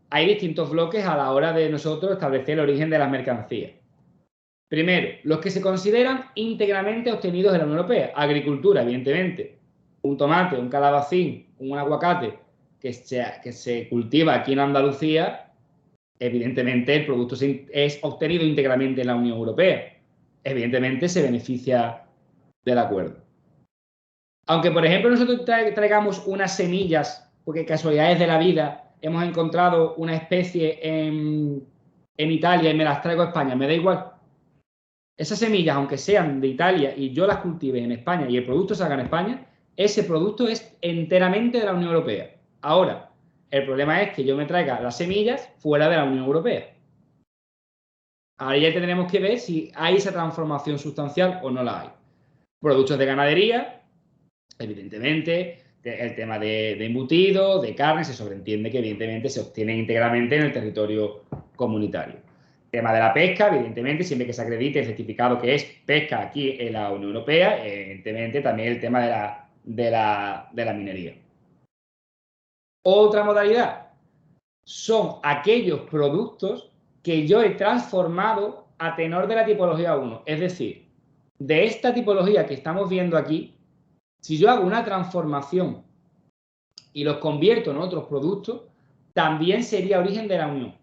hay distintos bloques a la hora de nosotros establecer el origen de las mercancías. Primero, los que se consideran íntegramente obtenidos de la Unión Europea. Agricultura, evidentemente. Un tomate, un calabacín, un aguacate que se cultiva aquí en Andalucía, evidentemente el producto es obtenido íntegramente en la Unión Europea. Evidentemente se beneficia del acuerdo. Aunque, por ejemplo, nosotros traigamos unas semillas, porque casualidades de la vida, hemos encontrado una especie en Italia y me las traigo a España, me da igual. Esas semillas, aunque sean de Italia y yo las cultive en España y el producto salga en España, ese producto es enteramente de la Unión Europea. Ahora, el problema es que yo me traiga las semillas fuera de la Unión Europea. Ahora ya tendremos que ver si hay esa transformación sustancial o no la hay. Productos de ganadería, evidentemente, el tema de embutido, de carne, se sobreentiende que evidentemente se obtienen íntegramente en el territorio comunitario. El tema de la pesca, evidentemente, siempre que se acredite el certificado que es pesca aquí en la Unión Europea, evidentemente también el tema de la minería. Otra modalidad son aquellos productos que yo he transformado a tenor de la tipología 1. Es decir, de esta tipología que estamos viendo aquí, si yo hago una transformación y los convierto en otros productos, también sería origen de la Unión.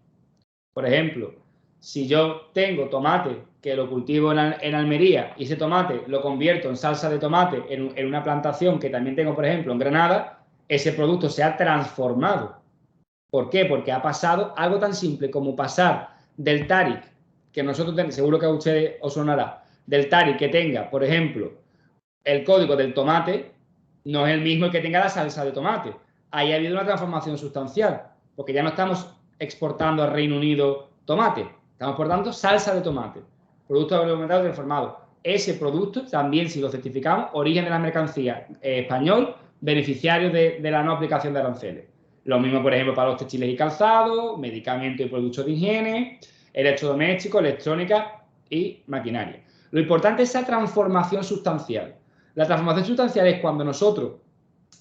Por ejemplo, si yo tengo tomate que lo cultivo en Almería y ese tomate lo convierto en salsa de tomate en una plantación que también tengo, por ejemplo, en Granada, ese producto se ha transformado. ¿Por qué? Porque ha pasado algo tan simple como pasar del TARIC, que nosotros tenemos, seguro que a ustedes os sonará, del TARIC que tenga, por ejemplo, el código del tomate, no es el mismo que tenga la salsa de tomate. Ahí ha habido una transformación sustancial, porque ya no estamos exportando al Reino Unido tomate, estamos exportando salsa de tomate, producto agroalimentarios transformados. Ese producto también, si lo certificamos, origen de la mercancía español, beneficiario de la no aplicación de aranceles. Lo mismo, por ejemplo, para los textiles y calzados, medicamentos y productos de higiene, electrodomésticos, electrónica y maquinaria. Lo importante es esa transformación sustancial. La transformación sustancial es cuando nosotros,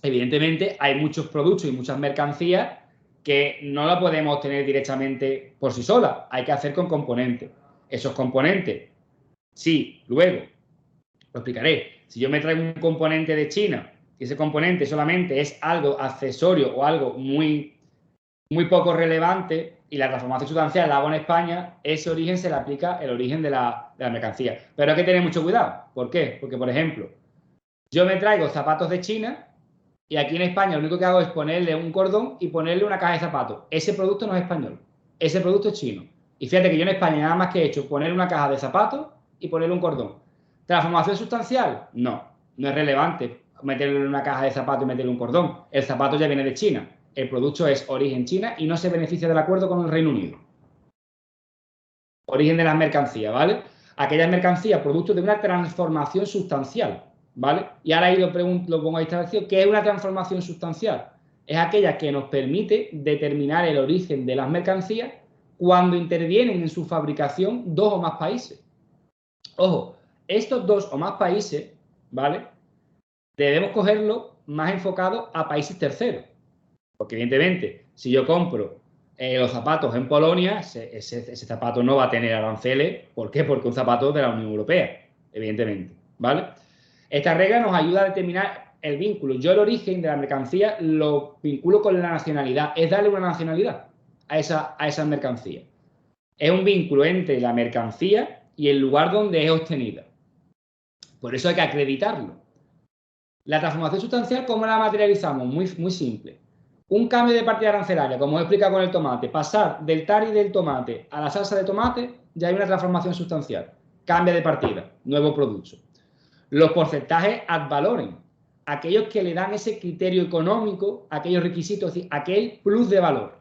evidentemente, hay muchos productos y muchas mercancías que no la podemos obtener directamente por sí sola. Hay que hacer con componentes. Esos componentes, si luego Lo explicaré. Si yo me traigo un componente de China y ese componente solamente es algo accesorio o algo muy poco relevante y la transformación sustancial la hago en España, ese origen se le aplica el origen de la mercancía. Pero hay que tener mucho cuidado. ¿Por qué? Porque, por ejemplo, yo me traigo zapatos de China y aquí en España lo único que hago es ponerle un cordón y ponerle una caja de zapatos. Ese producto no es español. Ese producto es chino. Y fíjate que yo en España nada más que he hecho poner una caja de zapatos y ponerle un cordón. ¿Transformación sustancial? No. No es relevante meterle en una caja de zapatos y meterle un cordón. El zapato ya viene de China. El producto es origen China y no se beneficia del acuerdo con el Reino Unido. Origen de las mercancías, ¿vale? Aquellas mercancías, producto de una transformación sustancial, ¿vale? Y ahora ahí lo pongo a distracción. ¿Qué es una transformación sustancial? Es aquella que nos permite determinar el origen de las mercancías cuando intervienen en su fabricación dos o más países. Ojo, estos dos o más países, ¿vale? Debemos cogerlo más enfocado a países terceros. Porque evidentemente, si yo compro los zapatos en Polonia, ese zapato no va a tener aranceles. ¿Por qué? Porque es un zapato de la Unión Europea, evidentemente, ¿vale? Esta regla nos ayuda a determinar el vínculo. Yo el origen de la mercancía lo vinculo con la nacionalidad. Es darle una nacionalidad a esa mercancía. Es un vínculo entre la mercancía y el lugar donde es obtenida. Por eso hay que acreditarlo. La transformación sustancial, ¿cómo la materializamos? Muy simple. Un cambio de partida arancelaria, como he explicado con el tomate, pasar del tari del tomate a la salsa de tomate, ya hay una transformación sustancial. Cambia de partida, nuevo producto. Los porcentajes ad valorem, aquellos que le dan ese criterio económico, aquellos requisitos, es decir, aquel plus de valor.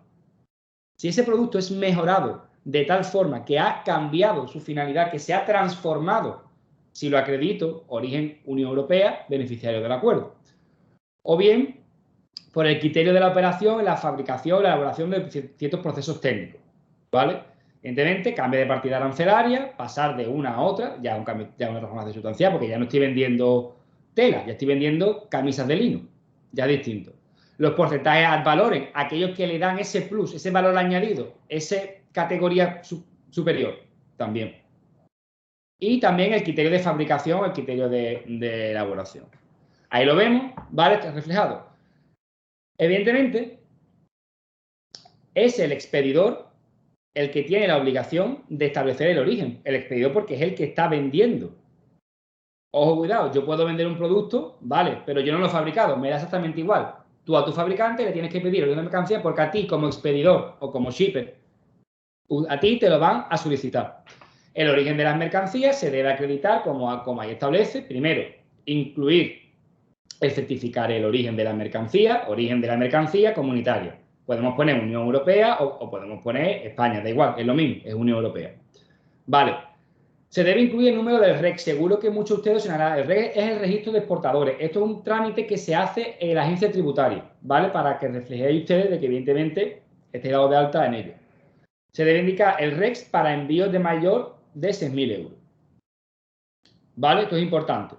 Si ese producto es mejorado de tal forma que ha cambiado su finalidad, que se ha transformado, si lo acredito, origen Unión Europea, beneficiario del acuerdo. O bien, por el criterio de la operación, la fabricación, la elaboración de ciertos procesos técnicos, ¿vale? Evidentemente, cambio de partida arancelaria, pasar de una a otra, ya un cambio, ya una transformación sustancial, porque ya no estoy vendiendo tela, ya estoy vendiendo camisas de lino, ya distinto. Los porcentajes ad valorem, aquellos que le dan ese plus, ese valor añadido, esa categoría superior, también. Y también el criterio de fabricación, el criterio de elaboración. Ahí lo vemos, ¿vale? Está reflejado. Evidentemente, es el expedidor el que tiene la obligación de establecer el origen. El expedidor porque es el que está vendiendo. Ojo, cuidado, yo puedo vender un producto, vale, pero yo no lo he fabricado, me da exactamente igual. Tú a tu fabricante le tienes que pedir una mercancía porque a ti como expedidor o como shipper, a ti te lo van a solicitar. El origen de las mercancías se debe acreditar como ahí establece. Primero, incluir el certificar el origen de la mercancía comunitaria. Podemos poner Unión Europea o podemos poner España, da igual, es lo mismo, es Unión Europea. Vale. Se debe incluir el número del REC. Seguro que muchos de ustedes sonarán. El REC es el registro de exportadores. Esto es un trámite que se hace en la agencia tributaria, ¿vale? Para que reflejéis ustedes de que evidentemente esté dado de alta en ello. Se debe indicar el REC para envíos de mayor de 6.000 euros. ¿Vale? Esto es importante.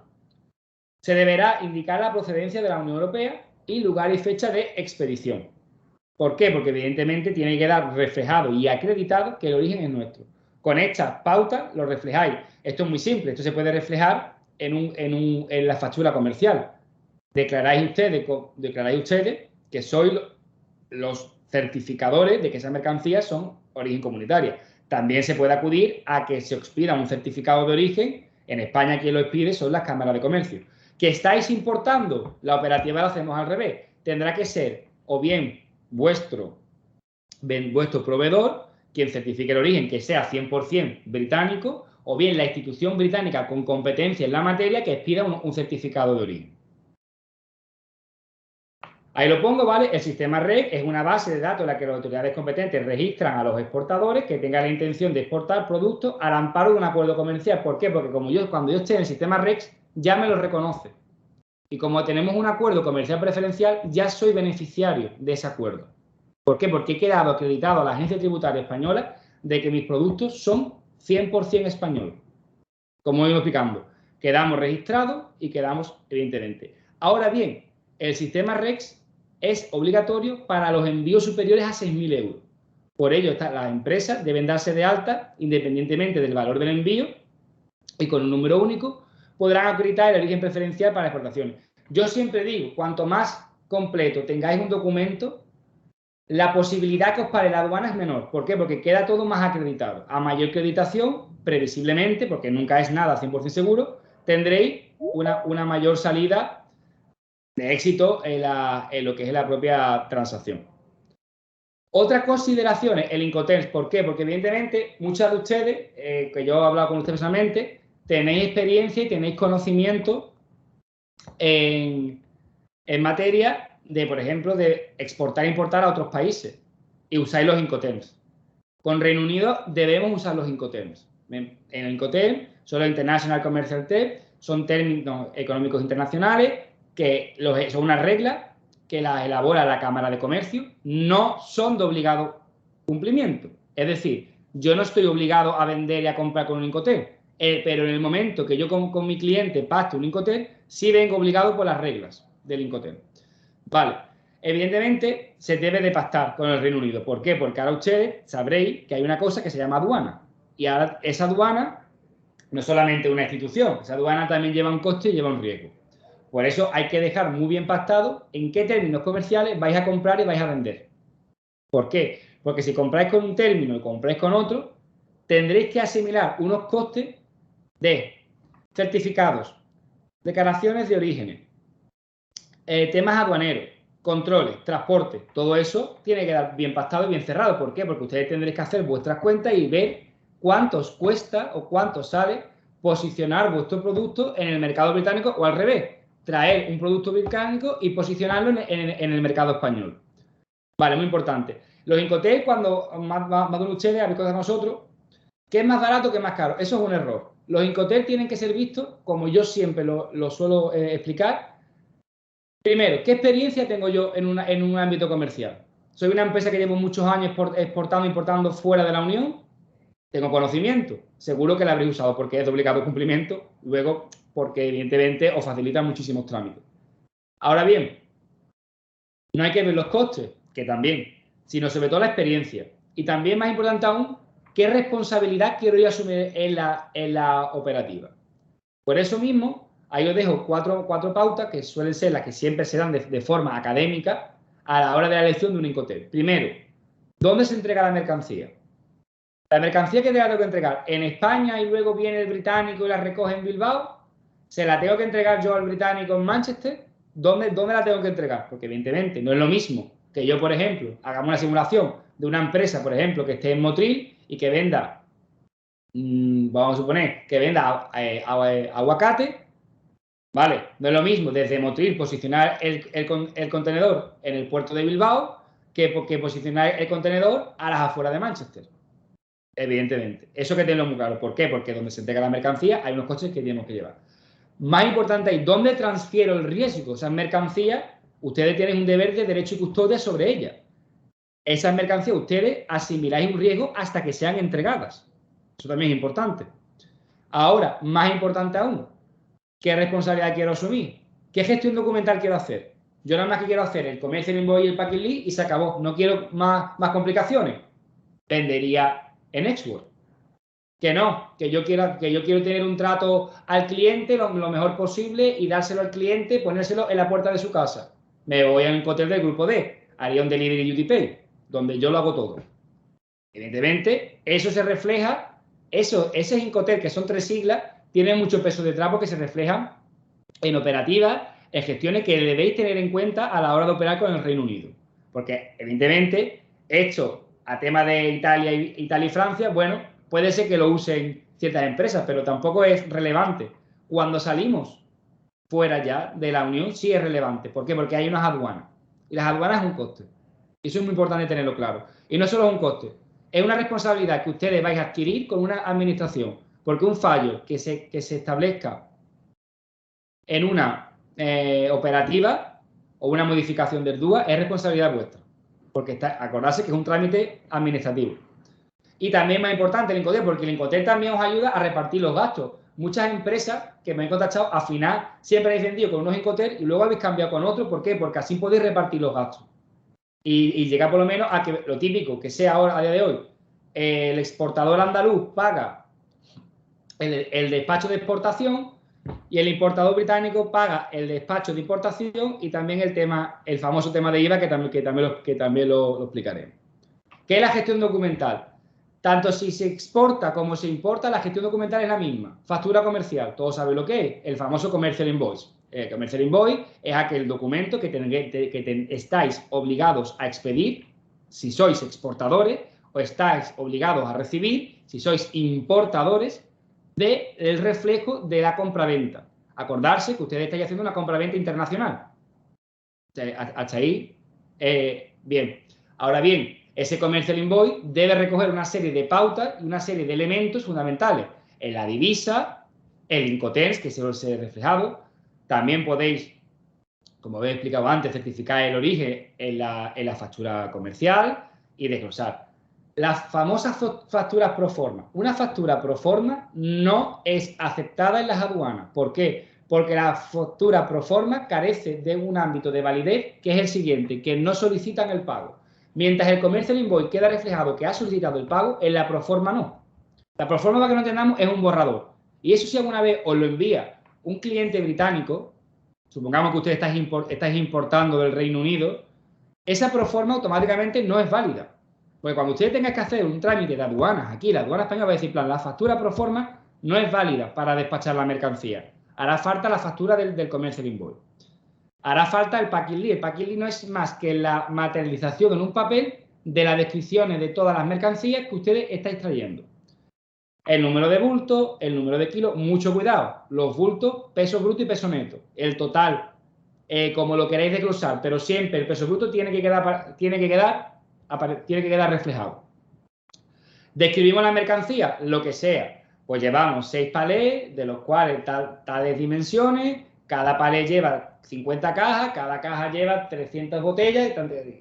Se deberá indicar la procedencia de la Unión Europea y lugar y fecha de expedición. ¿Por qué? Porque evidentemente tiene que quedar reflejado y acreditado que el origen es nuestro. Con estas pautas lo reflejáis. Esto es muy simple. Esto se puede reflejar en la factura comercial. Declaráis ustedes que sois los certificadores de que esas mercancías son origen comunitaria. También se puede acudir a que se expida un certificado de origen. En España quien lo expide son las cámaras de comercio. ¿Que estáis importando? La operativa la hacemos al revés. Tendrá que ser o bien vuestro proveedor quien certifique el origen, que sea 100% británico, o bien la institución británica con competencia en la materia que expida un certificado de origen. Ahí lo pongo, ¿vale? El sistema REC es una base de datos en la que las autoridades competentes registran a los exportadores que tengan la intención de exportar productos al amparo de un acuerdo comercial. ¿Por qué? Porque cuando yo esté en el sistema REC ya me lo reconoce. Y como tenemos un acuerdo comercial preferencial, ya soy beneficiario de ese acuerdo. ¿Por qué? Porque he quedado acreditado a la Agencia Tributaria Española de que mis productos son 100% españoles. Como iba explicando, quedamos registrados y quedamos evidentemente. Ahora bien, el sistema REX es obligatorio para los envíos superiores a 6.000 euros. Por ello, las empresas deben darse de alta independientemente del valor del envío y con un número único podrán acreditar el origen preferencial para exportaciones. Yo siempre digo, cuanto más completo tengáis un documento, la posibilidad que os pare la aduana es menor. ¿Por qué? Porque queda todo más acreditado. A mayor acreditación, previsiblemente, porque nunca es nada 100% seguro, tendréis una mayor salida de éxito en lo que es la propia transacción. Otras consideraciones, el Incoterms. ¿Por qué? Porque evidentemente muchas de ustedes, que yo he hablado con ustedes personalmente, tenéis experiencia y tenéis conocimiento en materia de, por ejemplo, de exportar e importar a otros países y usáis los Incoterms. Con Reino Unido debemos usar los Incoterms. En el Incoterms son los International Commercial Terms, son términos económicos internacionales que son unas reglas que las elabora la Cámara de Comercio, no son de obligado cumplimiento. Es decir, yo no estoy obligado a vender y a comprar con un Incoterm, pero en el momento que yo con mi cliente pacte un Incoterm, sí vengo obligado por las reglas del Incoterm. Vale, evidentemente se debe de pactar con el Reino Unido. ¿Por qué? Porque ahora ustedes sabréis que hay una cosa que se llama aduana. Y ahora esa aduana no es solamente una institución, esa aduana también lleva un coste y lleva un riesgo. Por eso hay que dejar muy bien pactado en qué términos comerciales vais a comprar y vais a vender. ¿Por qué? Porque si compráis con un término y compráis con otro, tendréis que asimilar unos costes de certificados, declaraciones de orígenes, temas aduaneros, controles, transporte, todo eso tiene que quedar bien pactado y bien cerrado. ¿Por qué? Porque ustedes tendréis que hacer vuestras cuentas y ver cuánto os cuesta o cuánto sale posicionar vuestro producto en el mercado británico o al revés, traer un producto británico y posicionarlo en el mercado español. Vale, muy importante. Los Incoterms, cuando más de ustedes habéis cosas con nosotros, ¿qué es más barato, qué es más caro? Eso es un error. Los Incoterms tienen que ser vistos, como yo siempre lo suelo explicar. Primero, ¿qué experiencia tengo yo en un ámbito comercial? Soy una empresa que llevo muchos años exportando e importando fuera de la Unión. Tengo conocimiento. Seguro que la habréis usado porque es de obligado cumplimiento. Luego, porque evidentemente os facilita muchísimos trámites. Ahora bien, no hay que ver los costes, que también, sino sobre todo la experiencia. Y también, más importante aún, qué responsabilidad quiero yo asumir en la operativa. Por eso mismo, ahí os dejo cuatro pautas que suelen ser las que siempre se dan de forma académica a la hora de la elección de un Incoterm. Primero, ¿dónde se entrega la mercancía? La mercancía que tengo que entregar en España y luego viene el británico y la recoge en Bilbao, ¿se la tengo que entregar yo al británico en Manchester? ¿Dónde la tengo que entregar? Porque evidentemente no es lo mismo que yo, por ejemplo, hagamos una simulación de una empresa, por ejemplo, que esté en Motril y que venda, vamos a suponer, que venda aguacate, ¿vale? No es lo mismo desde Motril posicionar el contenedor en el puerto de Bilbao que posicionar el contenedor a las afueras de Manchester. Evidentemente. Eso que tenlo muy claro. ¿Por qué? Porque donde se entrega la mercancía hay unos costes que tenemos que llevar. Más importante es dónde transfiero el riesgo. Esas mercancías, ustedes tienen un deber de derecho y custodia sobre ellas. Esas mercancías, ustedes asimiláis un riesgo hasta que sean entregadas. Eso también es importante. Ahora, más importante aún, ¿qué responsabilidad quiero asumir? ¿Qué gestión documental quiero hacer? Yo nada más que quiero hacer el comercio, el invoice y el packing list y se acabó. No quiero más complicaciones. Vendería en Export. Que no, que yo quiero tener un trato al cliente lo mejor posible y dárselo al cliente, ponérselo en la puerta de su casa. Me voy a un hotel del grupo D, haría un Delivery Duty Pay, donde yo lo hago todo. Evidentemente, eso se refleja, ese Incoterm, que son 3 siglas, tiene mucho peso detrás porque se reflejan en operativas, en gestiones que debéis tener en cuenta a la hora de operar con el Reino Unido. Porque, evidentemente, esto a tema de Italia y Francia, bueno, puede ser que lo usen ciertas empresas, pero tampoco es relevante. Cuando salimos fuera ya de la Unión, sí es relevante. ¿Por qué? Porque hay unas aduanas. Y las aduanas es un coste. Eso es muy importante tenerlo claro. Y no solo es un coste, es una responsabilidad que ustedes vais a adquirir con una administración. Porque un fallo que se establezca en una operativa o una modificación del DUA es responsabilidad vuestra. Porque acordarse que es un trámite administrativo. Y también más importante el Incoterm, porque el Incoterm también os ayuda a repartir los gastos. Muchas empresas que me han contactado, al final siempre habéis vendido con unos Incoterm y luego habéis cambiado con otros. ¿Por qué? Porque así podéis repartir los gastos. Y llegar por lo menos a que lo típico que sea ahora, a día de hoy, el exportador andaluz paga el despacho de exportación y el importador británico paga el despacho de importación y también el famoso tema de IVA que también lo explicaré. ¿Qué es la gestión documental? Tanto si se exporta como se importa, la gestión documental es la misma. Factura comercial, todos saben lo que es, el famoso commercial invoice. El commercial invoice es aquel documento que estáis obligados a expedir si sois exportadores o estáis obligados a recibir si sois importadores del reflejo de la compraventa. Acordarse que ustedes estáis haciendo una compraventa internacional. Hasta ahí, bien. Ahora bien, ese commercial invoice debe recoger una serie de pautas y una serie de elementos fundamentales. En la divisa, el Incoterms, que se os he reflejado. También podéis, como he explicado antes, certificar el origen en la factura comercial y desglosar. Las famosas facturas pro forma. Una factura pro forma no es aceptada en las aduanas. ¿Por qué? Porque la factura pro forma carece de un ámbito de validez que es el siguiente, que no solicitan el pago. Mientras el commercial invoice queda reflejado que ha solicitado el pago, en la pro forma no. La pro forma, para que no entendamos, es un borrador. Y eso, si alguna vez os lo envía un cliente británico, supongamos que ustedes estáis importando del Reino Unido, esa pro forma automáticamente no es válida. Porque cuando ustedes tengan que hacer un trámite de aduanas, aquí la aduana española va a decir, plan, la factura pro forma no es válida para despachar la mercancía. Hará falta la factura del commercial invoice. Hará falta el packing list. El packing list no es más que la materialización en un papel de las descripciones de todas las mercancías que ustedes estáis trayendo. El número de bultos, el número de kilos, mucho cuidado. Los bultos, peso bruto y peso neto. El total, como lo queráis desglosar, pero siempre el peso bruto tiene que quedar reflejado. Describimos la mercancía, lo que sea. Pues llevamos 6 palés, de los cuales tales dimensiones, cada palé lleva 50 cajas, cada caja lleva 300 botellas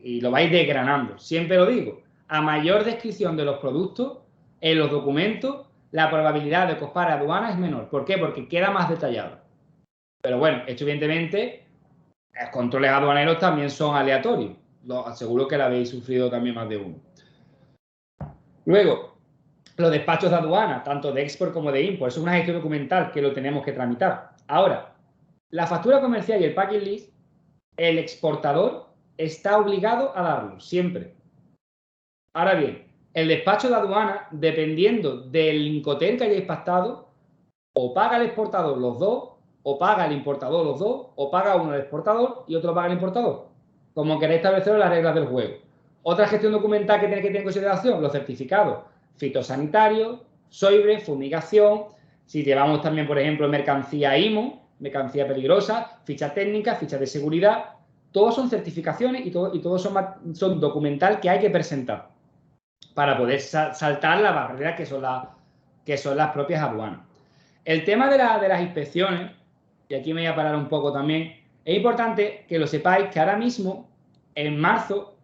y lo vais desgranando. Siempre lo digo, a mayor descripción de los productos en los documentos, la probabilidad de que os pare aduana es menor. ¿Por qué? Porque queda más detallado. Pero bueno, esto evidentemente, los controles aduaneros también son aleatorios. Lo aseguro que lo habéis sufrido también más de uno. Luego, los despachos de aduana, tanto de export como de import, eso es una gestión documental que lo tenemos que tramitar. Ahora, la factura comercial y el packing list, el exportador está obligado a darlo, siempre. Ahora bien, el despacho de aduana, dependiendo del Incoterm que hayáis pactado, o paga el exportador los dos, o paga el importador los dos, o paga uno el exportador y otro paga el importador. Como queréis establecer las reglas del juego. Otra gestión documental que tenéis que tener en consideración, los certificados fitosanitarios, SOIBRE, fumigación. Si llevamos también, por ejemplo, mercancía IMO, mercancía peligrosa, ficha técnica, ficha de seguridad, todos son certificaciones y todos son documental que hay que presentar para poder saltar la barrera que son las propias aduanas. El tema de las inspecciones, y aquí me voy a parar un poco también, es importante que lo sepáis que ahora mismo, en marzo,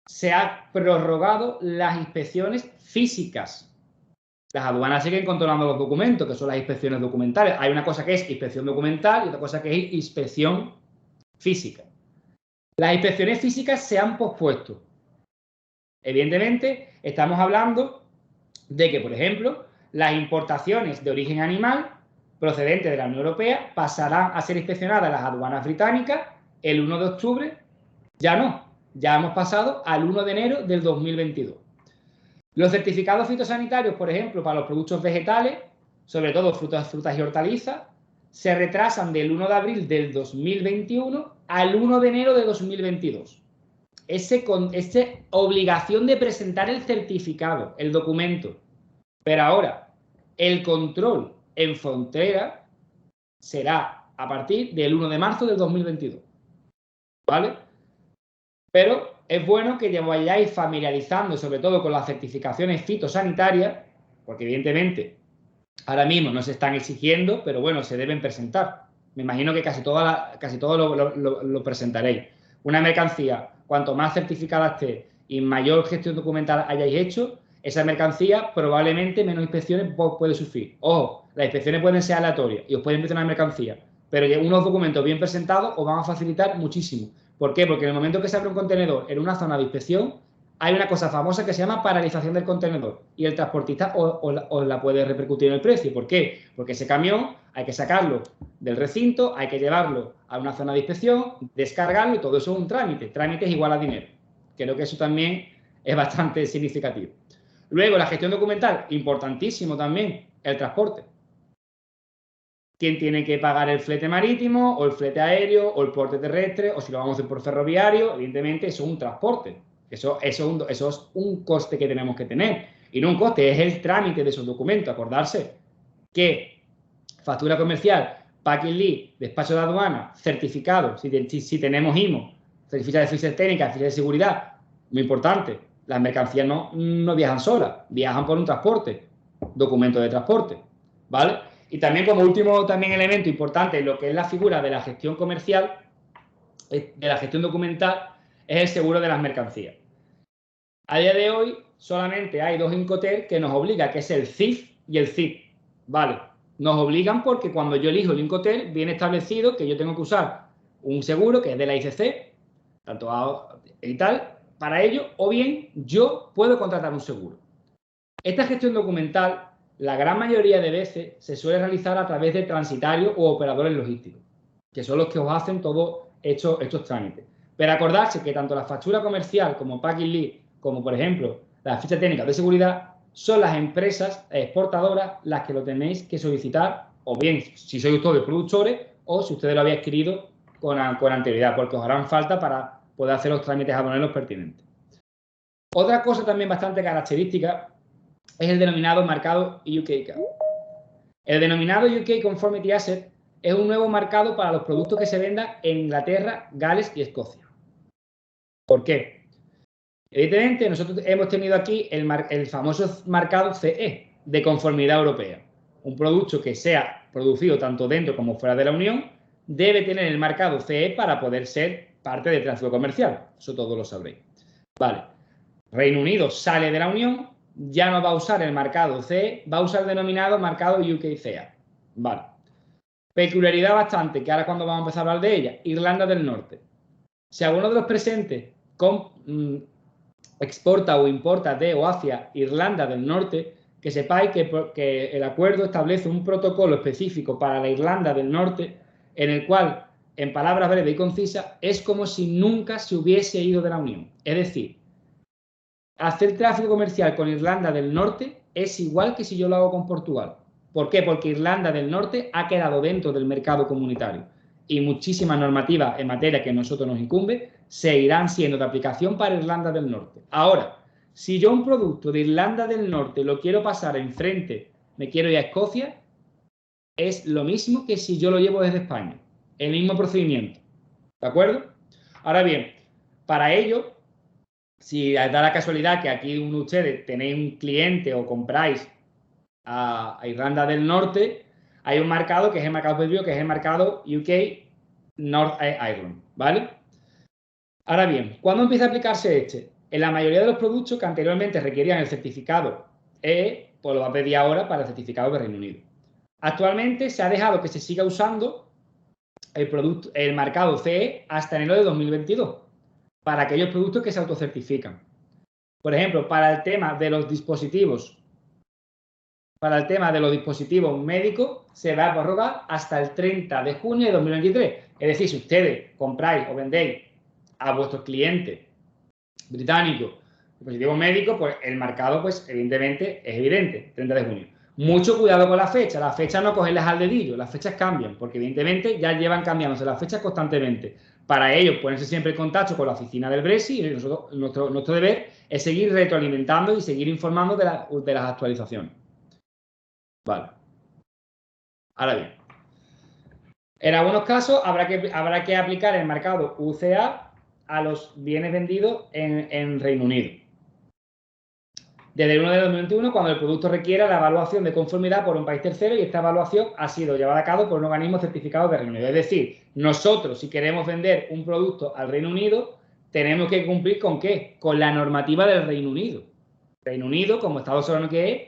se ha prorrogado las inspecciones físicas. Las aduanas siguen controlando los documentos, que son las inspecciones documentales. Hay una cosa que es inspección documental y otra cosa que es inspección física. Las inspecciones físicas se han pospuesto. Evidentemente, estamos hablando de que, por ejemplo, las importaciones de origen animal procedentes de la Unión Europea pasarán a ser inspeccionadas en las aduanas británicas el 1 de octubre. Ya no, ya hemos pasado al 1 de enero del 2022. Los certificados fitosanitarios, por ejemplo, para los productos vegetales, sobre todo frutas y hortalizas, se retrasan del 1 de abril del 2021 al 1 de enero de 2022. Esa obligación de presentar el certificado, el documento. Pero ahora, el control en frontera será a partir del 1 de marzo del 2022. ¿Vale? Pero es bueno que ya vayáis familiarizando, sobre todo con las certificaciones fitosanitarias, porque evidentemente ahora mismo no se están exigiendo, pero bueno, se deben presentar. Me imagino que casi todo lo presentaréis. Una mercancía, cuanto más certificada esté y mayor gestión documental hayáis hecho, esa mercancía probablemente menos inspecciones puede sufrir. Ojo, las inspecciones pueden ser aleatorias y os pueden inspeccionar mercancía, pero unos documentos bien presentados os van a facilitar muchísimo. ¿Por qué? Porque en el momento que se abre un contenedor en una zona de inspección, hay una cosa famosa que se llama paralización del contenedor y el transportista os la puede repercutir en el precio. ¿Por qué? Porque ese camión hay que sacarlo del recinto, hay que llevarlo a una zona de inspección, descargarlo y todo eso es un trámite. Trámite es igual a dinero. Creo que eso también es bastante significativo. Luego, la gestión documental, importantísimo también, el transporte. ¿Quién tiene que pagar el flete marítimo o el flete aéreo o el porte terrestre o si lo vamos a hacer por ferroviario? Evidentemente, eso es un transporte. Eso es un coste que tenemos que tener. Y no un coste, es el trámite de esos documentos. Acordarse que factura comercial, packing list, despacho de aduana, certificado, si tenemos IMO, certificado de eficiencia técnica, eficiencia de seguridad, muy importante. Las mercancías no viajan solas, viajan por un transporte, documento de transporte, ¿vale? Y también como último elemento importante, lo que es la figura de la gestión comercial, de la gestión documental, es el seguro de las mercancías. A día de hoy solamente hay dos Incoterms que nos obligan, que es el CIF y el CIP, ¿vale? Nos obligan porque cuando yo elijo el Incoterm viene establecido que yo tengo que usar un seguro que es de la ICC, tanto y tal, para ello, o bien yo puedo contratar un seguro. Esta gestión documental, la gran mayoría de veces, se suele realizar a través de transitarios o operadores logísticos, que son los que os hacen todos estos trámites. Pero acordarse que tanto la factura comercial como packing list, como por ejemplo las fichas técnicas de seguridad, son las empresas exportadoras las que lo tenéis que solicitar, o bien si sois ustedes productores o si ustedes lo habéis adquirido con anterioridad, porque os harán falta para poder hacer los trámites aduaneros pertinentes. Otra cosa también bastante característica es el denominado marcado UK. El denominado UK Conformity Asset es un nuevo marcado para los productos que se vendan en Inglaterra, Gales y Escocia. ¿Por qué? Evidentemente, nosotros hemos tenido aquí el famoso marcado CE, de conformidad europea. Un producto que sea producido tanto dentro como fuera de la Unión debe tener el marcado CE para poder ser parte del tráfico comercial. Eso todos lo sabréis. Vale. Reino Unido sale de la Unión, ya no va a usar el marcado CE, va a usar el denominado marcado UKCA. Vale. Peculiaridad bastante, que ahora cuando vamos a empezar a hablar de ella, Irlanda del Norte. Si alguno de los presentes exporta o importa de o hacia Irlanda del Norte, que sepáis que el acuerdo establece un protocolo específico para la Irlanda del Norte, en el cual, en palabras breves y concisas, es como si nunca se hubiese ido de la Unión. Es decir, hacer tráfico comercial con Irlanda del Norte es igual que si yo lo hago con Portugal. ¿Por qué? Porque Irlanda del Norte ha quedado dentro del mercado comunitario y muchísimas normativas en materia que a nosotros nos incumbe se irán siendo de aplicación para Irlanda del Norte. Ahora, si yo un producto de Irlanda del Norte lo quiero pasar enfrente, me quiero ir a Escocia, es lo mismo que si yo lo llevo desde España. El mismo procedimiento. ¿De acuerdo? Ahora bien, para ello, si da la casualidad que aquí uno de ustedes tenéis un cliente o compráis a Irlanda del Norte, hay un marcado que es el marcado previo, que es el marcado UK North Ireland, ¿vale? Ahora bien, ¿cuándo empieza a aplicarse este? En la mayoría de los productos que anteriormente requerían el certificado EE, pues lo va a pedir ahora para el certificado de Reino Unido. Actualmente se ha dejado que se siga usando el marcado CE hasta enero de 2022 para aquellos productos que se autocertifican. Por ejemplo, para el tema de los dispositivos médicos se va a prorrogar hasta el 30 de junio de 2023. Es decir, si ustedes compráis o vendéis a vuestros clientes británicos dispositivos médicos, pues el marcado, pues evidentemente, es evidente, 30 de junio. Mucho cuidado con la fecha. Las fechas no cogerlas al dedillo, las fechas cambian, porque evidentemente ya llevan cambiándose las fechas constantemente. Para ello, ponerse siempre en contacto con la oficina del Brexit y nuestro deber es seguir retroalimentando y seguir informando de las actualizaciones. Vale. Ahora bien, en algunos casos habrá que aplicar el marcado UCA a los bienes vendidos en Reino Unido. Desde el 1 de 2021, cuando el producto requiera la evaluación de conformidad por un país tercero y esta evaluación ha sido llevada a cabo por un organismo certificado de Reino Unido. Es decir, nosotros, si queremos vender un producto al Reino Unido, tenemos que cumplir ¿con qué? Con la normativa del Reino Unido. Reino Unido, como Estado soberano que es,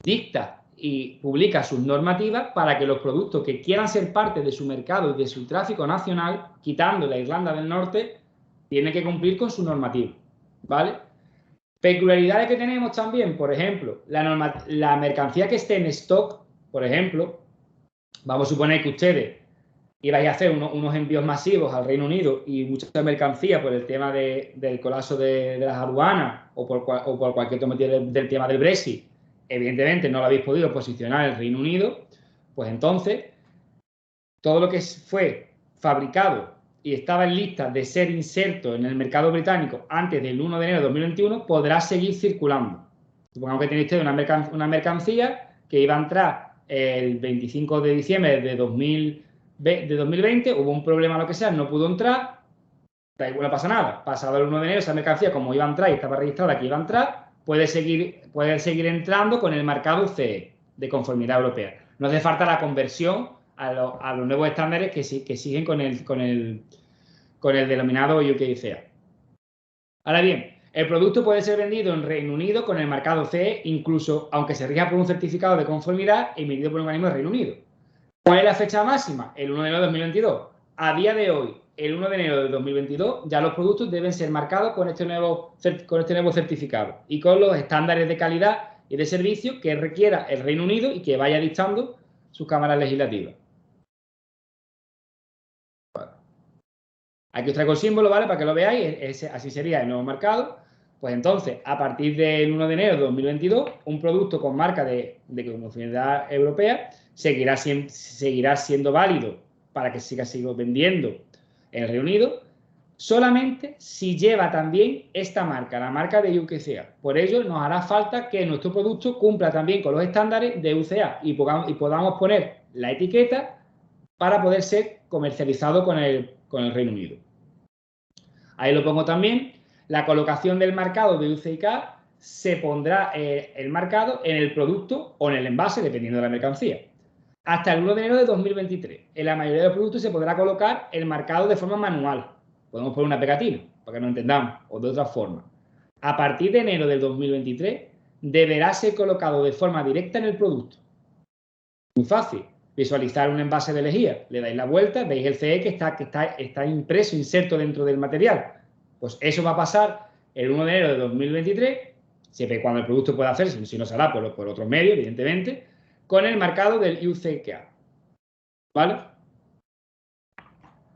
dicta y publica sus normativas para que los productos que quieran ser parte de su mercado y de su tráfico nacional, quitando la Irlanda del Norte, tienen que cumplir con su normativa, ¿vale? Peculiaridades que tenemos también, por ejemplo, la mercancía que esté en stock, por ejemplo, vamos a suponer que ustedes ibais a hacer unos envíos masivos al Reino Unido y mucha mercancía por el tema del colapso de las aduanas o por cualquier otro motivo del tema del Brexit, evidentemente no lo habéis podido posicionar en el Reino Unido, pues entonces todo lo que fue fabricado y estaba en lista de ser inserto en el mercado británico antes del 1 de enero de 2021 podrá seguir circulando. Supongamos que tenéis una mercancía que iba a entrar el 25 de diciembre de 2020, hubo un problema, lo que sea, no pudo entrar, no pasa nada. Pasado el 1 de enero, esa mercancía, como iba a entrar y estaba registrada que iba a entrar, puede seguir entrando con el marcado CE de conformidad europea. No hace falta la conversión a los nuevos estándares que siguen con el denominado UKCA. Ahora bien, el producto puede ser vendido en Reino Unido con el marcado CE, incluso aunque se rija por un certificado de conformidad emitido por un organismo de Reino Unido. ¿Cuál es la fecha máxima? El 1 de enero de 2022. A día de hoy, el 1 de enero de 2022, ya los productos deben ser marcados con este nuevo certificado y con los estándares de calidad y de servicio que requiera el Reino Unido y que vaya dictando sus cámaras legislativas. Aquí os traigo el símbolo, ¿vale? Para que lo veáis, así sería el nuevo marcado. Pues entonces, a partir del 1 de enero de 2022, un producto con marca de conformidad europea seguirá siendo válido para que siga vendiendo en el Reino Unido, solamente si lleva también esta marca, la marca de UKCA. Por ello, nos hará falta que nuestro producto cumpla también con los estándares de UCA y podamos poner la etiqueta para poder ser comercializado con el Reino Unido. Ahí lo pongo también. La colocación del marcado de UCK se pondrá el marcado en el producto o en el envase, dependiendo de la mercancía. Hasta el 1 de enero de 2023. En la mayoría de los productos se podrá colocar el marcado de forma manual. Podemos poner una pegatina, para que no entendamos, o de otra forma. A partir de enero del 2023, deberá ser colocado de forma directa en el producto. Muy fácil. Visualizar un envase de lejía, le dais la vuelta, veis el CE que está impreso, inserto dentro del material. Pues eso va a pasar el 1 de enero de 2023, siempre y cuando el producto pueda hacerse, si no se hará por otros medios, evidentemente, con el marcado del UCK. ¿Vale?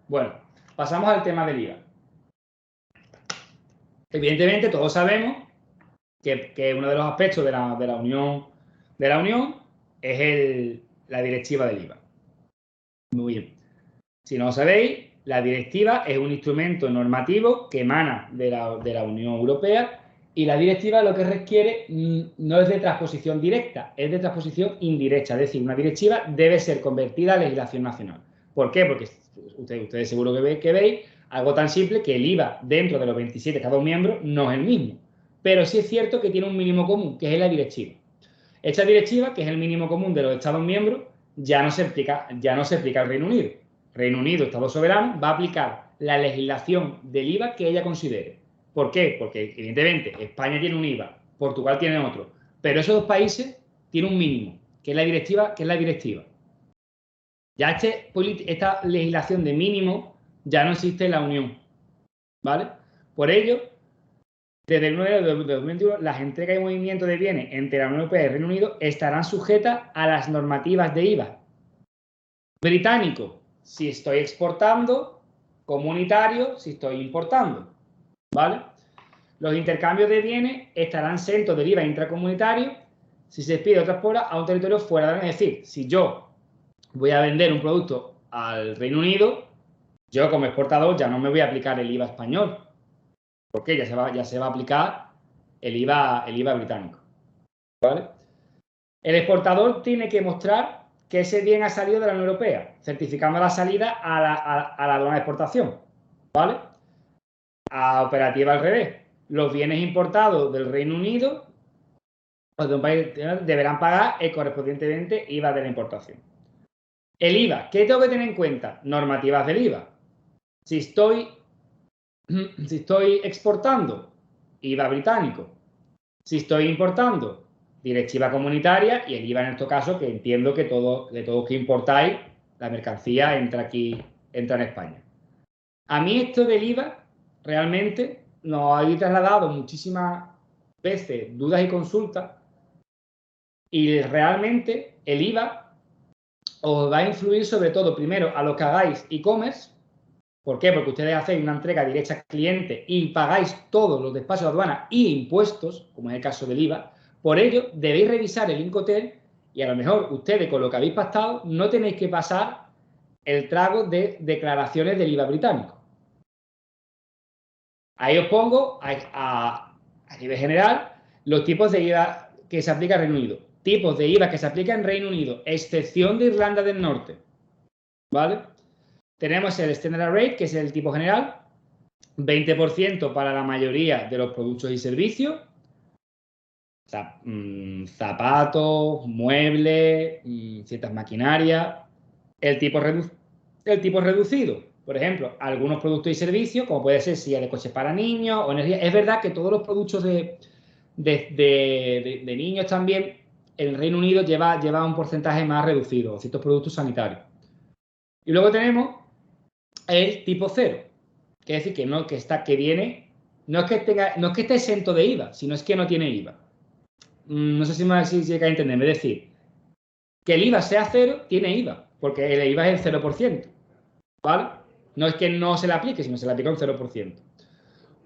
Bueno, pasamos al tema del IVA. Evidentemente, todos sabemos que uno de los aspectos de la Unión es la directiva del IVA. Muy bien. Si no lo sabéis, la directiva es un instrumento normativo que emana de la Unión Europea y la directiva lo que requiere no es de transposición directa, es de transposición indirecta. Es decir, una directiva debe ser convertida a legislación nacional. ¿Por qué? Porque ustedes seguro que veis algo tan simple que el IVA dentro de los 27 Estados miembros no es el mismo. Pero sí es cierto que tiene un mínimo común, que es la directiva. Esta directiva, que es el mínimo común de los Estados miembros, ya no se aplica al Reino Unido. Reino Unido, Estado soberano, va a aplicar la legislación del IVA que ella considere. ¿Por qué? Porque, evidentemente, España tiene un IVA, Portugal tiene otro, pero esos dos países tienen un mínimo, que es la directiva. Ya esta legislación de mínimo ya no existe en la Unión, ¿vale? Por ello, desde el 9 de 2021, las entregas y movimientos de bienes entre la Unión Europea y el Reino Unido estarán sujetas a las normativas de IVA. Británico, si estoy exportando; comunitario, si estoy importando, ¿vale? Los intercambios de bienes estarán exentos del IVA intracomunitario si se expide o transporta a un territorio fuera de la Unión. Es decir, si yo voy a vender un producto al Reino Unido, yo como exportador ya no me voy a aplicar el IVA español, porque ya se va a aplicar el IVA británico, ¿vale? El exportador tiene que mostrar que ese bien ha salido de la Unión Europea, certificando la salida a la aduana de exportación, ¿vale? A operativa al revés. Los bienes importados del Reino Unido o de un país deberán pagar el correspondientemente IVA de la importación. El IVA, ¿qué tengo que tener en cuenta? Normativas del IVA. Si estoy exportando, IVA británico. Si estoy importando, directiva comunitaria, y el IVA en este caso, que entiendo que de todos que importáis, la mercancía entra en España. A mí esto del IVA realmente nos ha trasladado muchísimas veces dudas y consultas y realmente el IVA os va a influir sobre todo, primero, a los que hagáis e-commerce. ¿Por qué? Porque ustedes hacéis una entrega directa al cliente y pagáis todos los despachos de aduana y impuestos, como es el caso del IVA. Por ello, debéis revisar el Incoterm y a lo mejor ustedes, con lo que habéis pactado, no tenéis que pasar el trago de declaraciones del IVA británico. Ahí os pongo, a nivel general, los tipos de IVA que se aplica en Reino Unido. Tipos de IVA que se aplica en Reino Unido, excepción de Irlanda del Norte. ¿Vale? Tenemos el Standard Rate, que es el tipo general, 20% para la mayoría de los productos y servicios, zapatos, muebles, ciertas maquinarias. El tipo reducido, por ejemplo, algunos productos y servicios, como puede ser silla de coches para niños o energía. Es verdad que todos los productos de niños también, el Reino Unido lleva un porcentaje más reducido, ciertos productos sanitarios. Y luego tenemos el tipo cero, que es decir que no es que esté exento de IVA, sino es que no tiene IVA. No sé si me llega a entenderme. Es decir, que el IVA sea cero, tiene IVA, porque el IVA es el 0%. ¿Vale? No es que no se le aplique, sino se le aplica un 0%.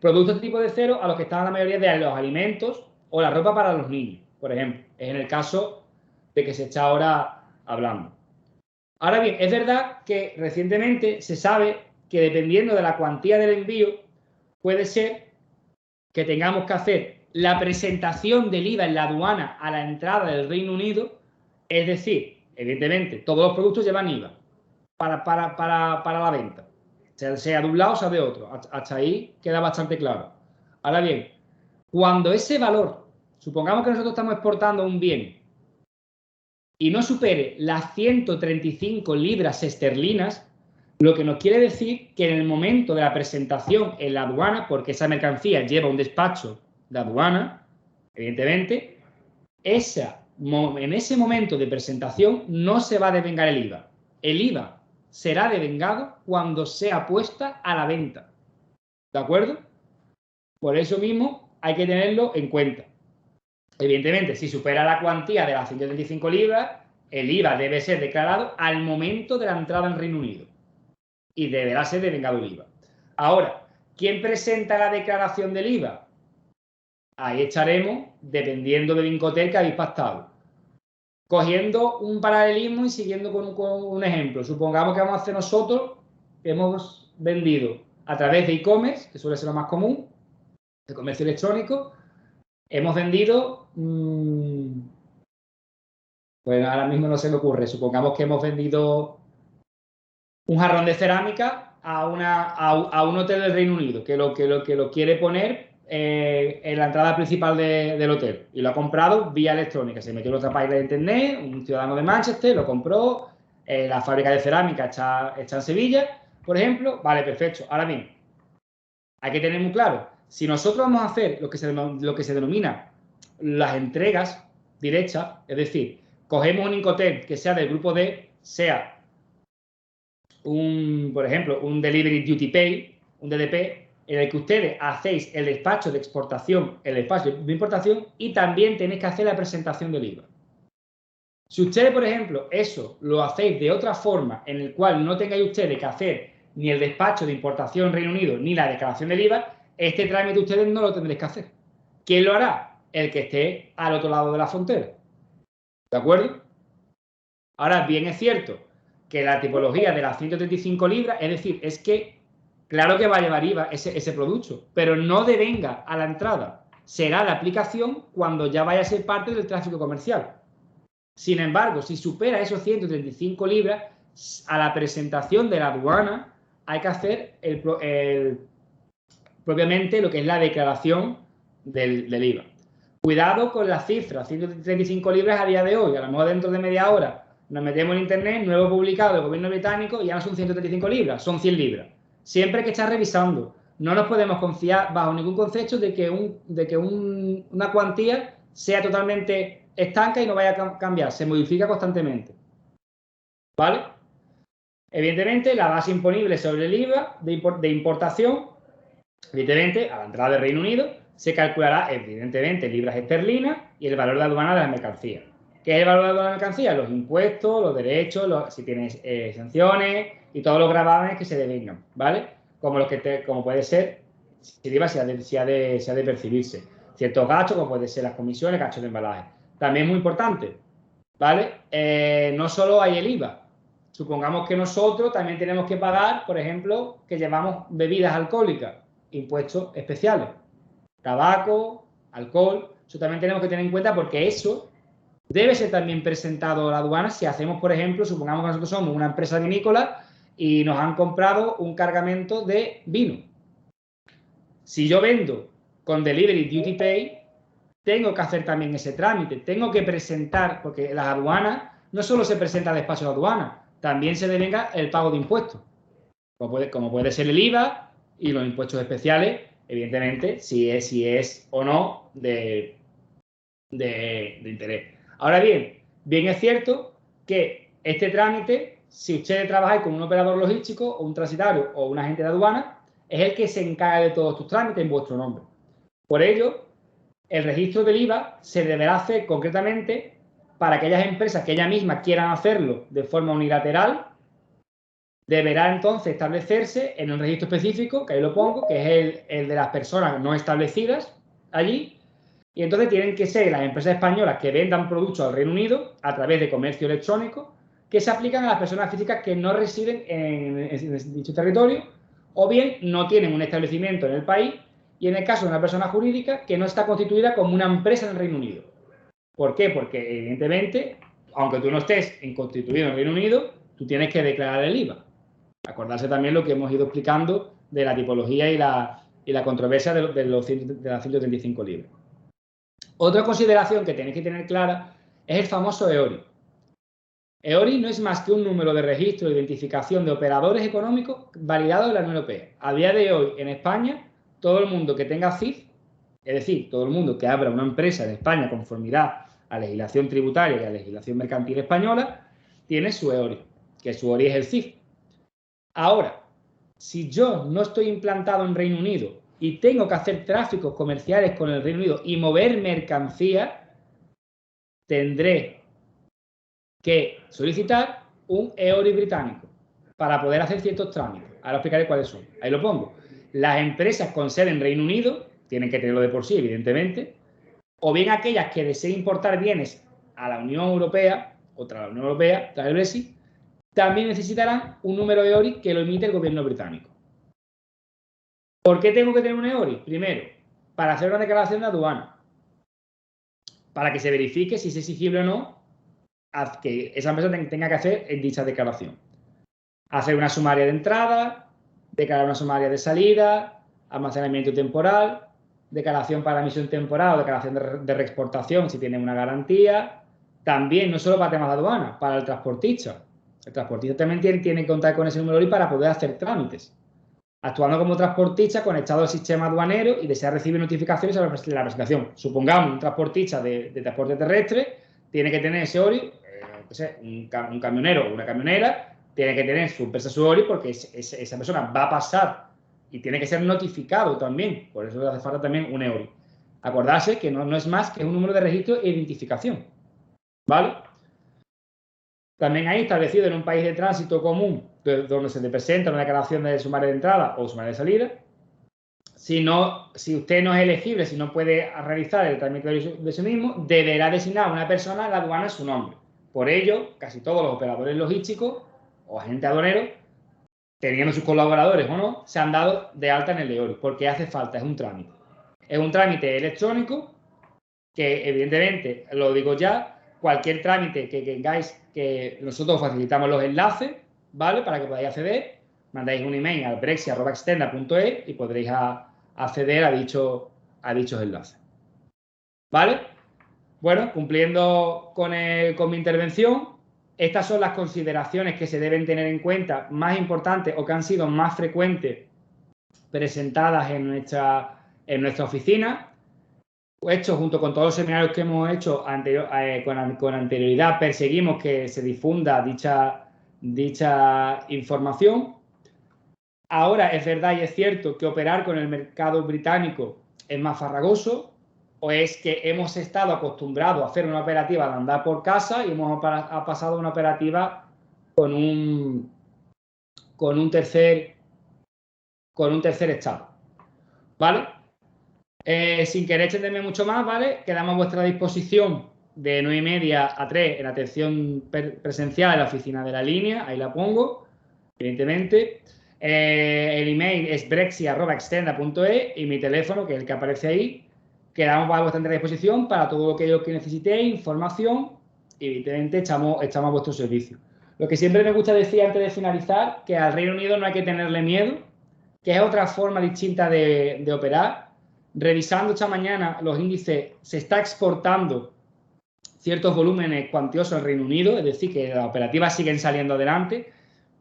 Productos tipo de cero a los que están la mayoría de los alimentos o la ropa para los niños, por ejemplo. Es en el caso de que se está ahora hablando. Ahora bien, es verdad que recientemente se sabe que dependiendo de la cuantía del envío, puede ser que tengamos que hacer la presentación del IVA en la aduana a la entrada del Reino Unido. Es decir, evidentemente, todos los productos llevan IVA para la venta, sea de un lado o sea de otro. Hasta ahí queda bastante claro. Ahora bien, cuando ese valor, supongamos que nosotros estamos exportando un bien y no supere las 135 libras esterlinas, lo que nos quiere decir que en el momento de la presentación en la aduana, porque esa mercancía lleva un despacho de aduana, evidentemente, en ese momento de presentación no se va a devengar el IVA. El IVA será devengado cuando sea puesta a la venta. ¿De acuerdo? Por eso mismo hay que tenerlo en cuenta. Evidentemente, si supera la cuantía de las 135 libras, el IVA debe ser declarado al momento de la entrada en Reino Unido y deberá ser devengado el IVA. Ahora, ¿quién presenta la declaración del IVA? Ahí estaremos dependiendo del Incoterm que habéis pactado. Cogiendo un paralelismo y siguiendo con un ejemplo. Supongamos que vamos a hacer nosotros, que hemos vendido a través de e-commerce, que suele ser lo más común, de comercio electrónico, hemos vendido, bueno, ahora mismo no se me ocurre, supongamos que hemos vendido un jarrón de cerámica a un hotel del Reino Unido que lo quiere poner en la entrada principal del hotel y lo ha comprado vía electrónica. Se metió en otra página de internet, un ciudadano de Manchester lo compró, la fábrica de cerámica está en Sevilla, por ejemplo. Vale, perfecto. Ahora bien, hay que tener muy claro, si nosotros vamos a hacer lo que se denomina las entregas directas, es decir, cogemos un Incoterm que sea del grupo D, sea por ejemplo, un Delivery Duty Pay, un DDP, en el que ustedes hacéis el despacho de exportación, el despacho de importación y también tenéis que hacer la presentación del IVA. Si ustedes, por ejemplo, eso lo hacéis de otra forma, en el cual no tengáis ustedes que hacer ni el despacho de importación en Reino Unido ni la declaración del IVA, este trámite ustedes no lo tendréis que hacer. ¿Quién lo hará? El que esté al otro lado de la frontera. ¿De acuerdo? Ahora, bien es cierto que la tipología de las 135 libras, es decir, es que claro que va a llevar IVA ese producto, pero no devenga a la entrada. Será la aplicación cuando ya vaya a ser parte del tráfico comercial. Sin embargo, si supera esos 135 libras, a la presentación de la aduana hay que hacer propiamente lo que es la declaración del IVA. Cuidado con las cifras, 135 libras a día de hoy, a lo mejor dentro de media hora nos metemos en internet, nuevo publicado del gobierno británico y ya no son 135 libras, son 100 libras. Siempre hay que estar revisando. No nos podemos confiar bajo ningún concepto de que una cuantía sea totalmente estanca y no vaya a cambiar, se modifica constantemente. ¿Vale? Evidentemente, la base imponible sobre el IVA de importación, evidentemente, a la entrada del Reino Unido, se calculará, evidentemente, libras esterlinas y el valor de aduana de la mercancía. ¿Qué es el valor de aduana de la mercancía? Los impuestos, los derechos, si tienes sanciones y todos los gravámenes que se devengan, ¿vale? Como puede ser, si el IVA se ha de percibirse. Ciertos gastos, como pueden ser las comisiones, gastos de embalaje. También muy importante, ¿vale? No solo hay el IVA. Supongamos que nosotros también tenemos que pagar, por ejemplo, que llevamos bebidas alcohólicas, impuestos especiales, tabaco, alcohol. Eso también tenemos que tener en cuenta porque eso debe ser también presentado a la aduana si hacemos, por ejemplo, supongamos que nosotros somos una empresa vinícola y nos han comprado un cargamento de vino. Si yo vendo con Delivery Duty Pay, tengo que hacer también ese trámite. Tengo que presentar, porque las aduanas no solo se presenta al despacho de aduana, también se devenga el pago de impuestos. Como puede ser el IVA y los impuestos especiales, evidentemente, si es o no de interés. Ahora bien es cierto que este trámite, si ustedes trabajáis con un operador logístico o un transitario o un agente de aduana, es el que se encarga de todos tus trámites en vuestro nombre. Por ello, el registro del IVA se deberá hacer concretamente para aquellas empresas que ellas mismas quieran hacerlo de forma unilateral. Deberá entonces establecerse en un registro específico, que ahí lo pongo, que es el de las personas no establecidas allí. Y entonces tienen que ser las empresas españolas que vendan productos al Reino Unido a través de comercio electrónico, que se aplican a las personas físicas que no residen en dicho territorio o bien no tienen un establecimiento en el país, y en el caso de una persona jurídica que no está constituida como una empresa en el Reino Unido. ¿Por qué? Porque evidentemente, aunque tú no estés constituido en el Reino Unido, tú tienes que declarar el IVA. Acordarse también lo que hemos ido explicando de la tipología y la controversia de las 135 libras. Otra consideración que tenéis que tener clara es el famoso EORI. EORI no es más que un número de registro de identificación de operadores económicos validados en la Unión Europea. A día de hoy, en España, todo el mundo que tenga CIF, es decir, todo el mundo que abra una empresa en España conformidad a legislación tributaria y a legislación mercantil española, tiene su EORI, que su EORI es el CIF. Ahora, si yo no estoy implantado en Reino Unido y tengo que hacer tráficos comerciales con el Reino Unido y mover mercancía, tendré que solicitar un EORI británico para poder hacer ciertos trámites. Ahora explicaré cuáles son. Ahí lo pongo. Las empresas con sede en Reino Unido tienen que tenerlo de por sí, evidentemente, o bien aquellas que deseen importar bienes a la Unión Europea, tras el Brexit, también necesitarán un número de EORI que lo emite el gobierno británico. ¿Por qué tengo que tener un EORI? Primero, para hacer una declaración de aduana, para que se verifique si es exigible o no que esa empresa tenga que hacer en dicha declaración. Hacer una sumaria de entrada, declarar una sumaria de salida, almacenamiento temporal, declaración para emisión temporal o declaración de reexportación si tiene una garantía. También, no solo para temas de aduana, para el transportista. El transportista también tiene que contar con ese número EORI para poder hacer trámites. Actuando como transportista conectado al sistema aduanero y desea recibir notificaciones sobre la presentación. Supongamos un transportista de transporte terrestre tiene que tener ese EORI, un camionero o una camionera tiene que tener su empresa su EORI porque esa persona va a pasar y tiene que ser notificado también. Por eso hace falta también un EORI. Acordarse que no es más que un número de registro e identificación. ¿Vale? También hay establecido en un país de tránsito común donde se te presenta una declaración de sumaria de entrada o sumaria de salida. Si usted no es elegible, si no puede realizar el trámite de sí mismo, deberá designar a una persona a la aduana en su nombre. Por ello, casi todos los operadores logísticos o agentes aduaneros, teniendo sus colaboradores o no, se han dado de alta en el EORI, porque hace falta, es un trámite. Es un trámite electrónico que, evidentemente, lo digo ya, cualquier trámite que tengáis, que nosotros facilitamos los enlaces, ¿vale? Para que podáis acceder, mandáis un email al brexit@extenda.es y podréis acceder a dichos enlaces. ¿Vale? Bueno, cumpliendo con mi intervención, estas son las consideraciones que se deben tener en cuenta más importantes o que han sido más frecuentes presentadas en nuestra oficina. Hecho junto con todos los seminarios que hemos hecho con anterioridad, perseguimos que se difunda dicha información. Ahora es verdad y es cierto que operar con el mercado británico es más farragoso, o es que hemos estado acostumbrados a hacer una operativa de andar por casa y hemos pasado a una operativa con un tercer estado, ¿vale? Sin querer extenderme mucho más, ¿vale? Quedamos a vuestra disposición de 9:30 a 3 en atención presencial en la oficina de la línea, ahí la pongo, evidentemente. El email es brexi@extenda.es y mi teléfono, que es el que aparece ahí. Quedamos a vuestra disposición para todo aquello que necesitéis, información, y evidentemente echamos a vuestro servicio. Lo que siempre me gusta decir antes de finalizar, que al Reino Unido no hay que tenerle miedo, que es otra forma distinta de operar. Revisando esta mañana los índices, se está exportando ciertos volúmenes cuantiosos al Reino Unido, es decir, que las operativas siguen saliendo adelante,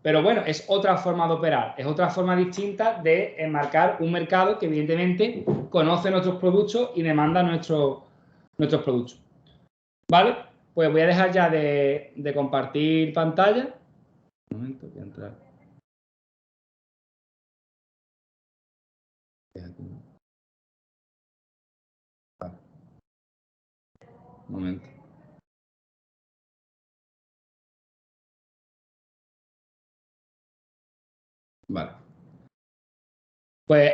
pero bueno, es otra forma de operar, es otra forma distinta de enmarcar un mercado que evidentemente conoce nuestros productos y demanda nuestros productos. ¿Vale? Pues voy a dejar ya de compartir pantalla. Un momento, voy a entrar. Vale. Un momento. Vale. Pues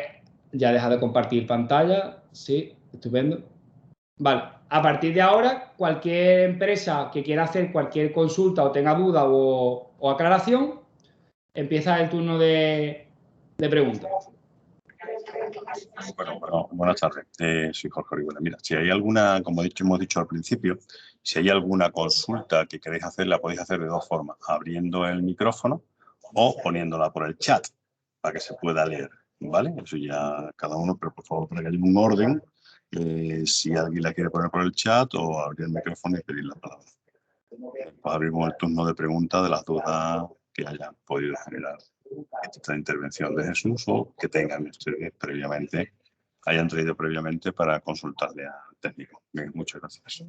ya he dejado de compartir pantalla. Sí, estupendo. Vale. A partir de ahora, cualquier empresa que quiera hacer cualquier consulta o tenga duda o aclaración, empieza el turno de preguntas. Bueno, buenas tardes. Soy Jorge Orihuela. Mira, si hay alguna, como hemos dicho al principio, si hay alguna consulta que queréis hacer, la podéis hacer de dos formas: abriendo el micrófono o poniéndola por el chat para que se pueda leer, ¿vale? Eso ya cada uno, pero por favor, para que haya un orden, si alguien la quiere poner por el chat o abrir el micrófono y pedir la palabra. Pues abrimos el turno de preguntas de las dudas que hayan podido generar esta intervención de Jesús o que tengan ustedes previamente, hayan traído previamente para consultarle al técnico. Bien, muchas gracias.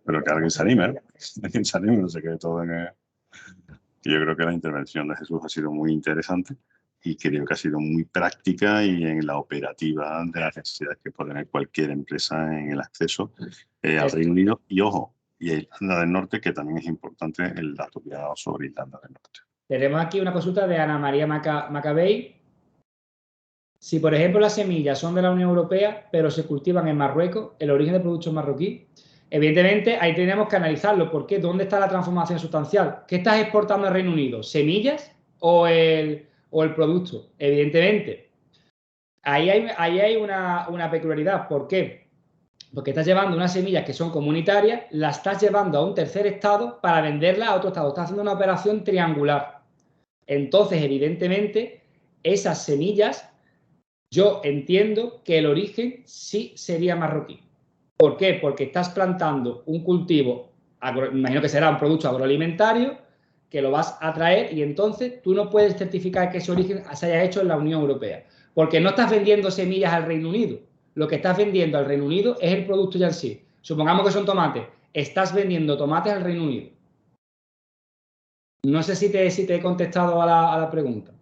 Pero que alguien se anime, ¿eh? Alguien se anime, no se quede todo en el... Yo creo que la intervención de Jesús ha sido muy interesante y creo que ha sido muy práctica y en la operativa de las necesidades que puede tener cualquier empresa en el acceso al Reino Unido. Y ojo, y Irlanda del Norte, que también es importante el dato que ha dado sobre Irlanda del Norte. Tenemos aquí una consulta de Ana María Macabey. Si, por ejemplo, las semillas son de la Unión Europea, pero se cultivan en Marruecos, el origen del producto es marroquí, evidentemente ahí tenemos que analizarlo. ¿Por qué? ¿Dónde está la transformación sustancial? ¿Qué estás exportando al Reino Unido? ¿Semillas o el producto? Evidentemente, ahí hay una peculiaridad. ¿Por qué? Porque estás llevando unas semillas que son comunitarias, las estás llevando a un tercer estado para venderlas a otro estado. Estás haciendo una operación triangular. Entonces, evidentemente, esas semillas, yo entiendo que el origen sí sería marroquí. ¿Por qué? Porque estás plantando un cultivo, imagino que será un producto agroalimentario, que lo vas a traer y entonces tú no puedes certificar que ese origen se haya hecho en la Unión Europea. Porque no estás vendiendo semillas al Reino Unido. Lo que estás vendiendo al Reino Unido es el producto ya en sí. Supongamos que son tomates. Estás vendiendo tomates al Reino Unido. No sé si te he contestado a la pregunta.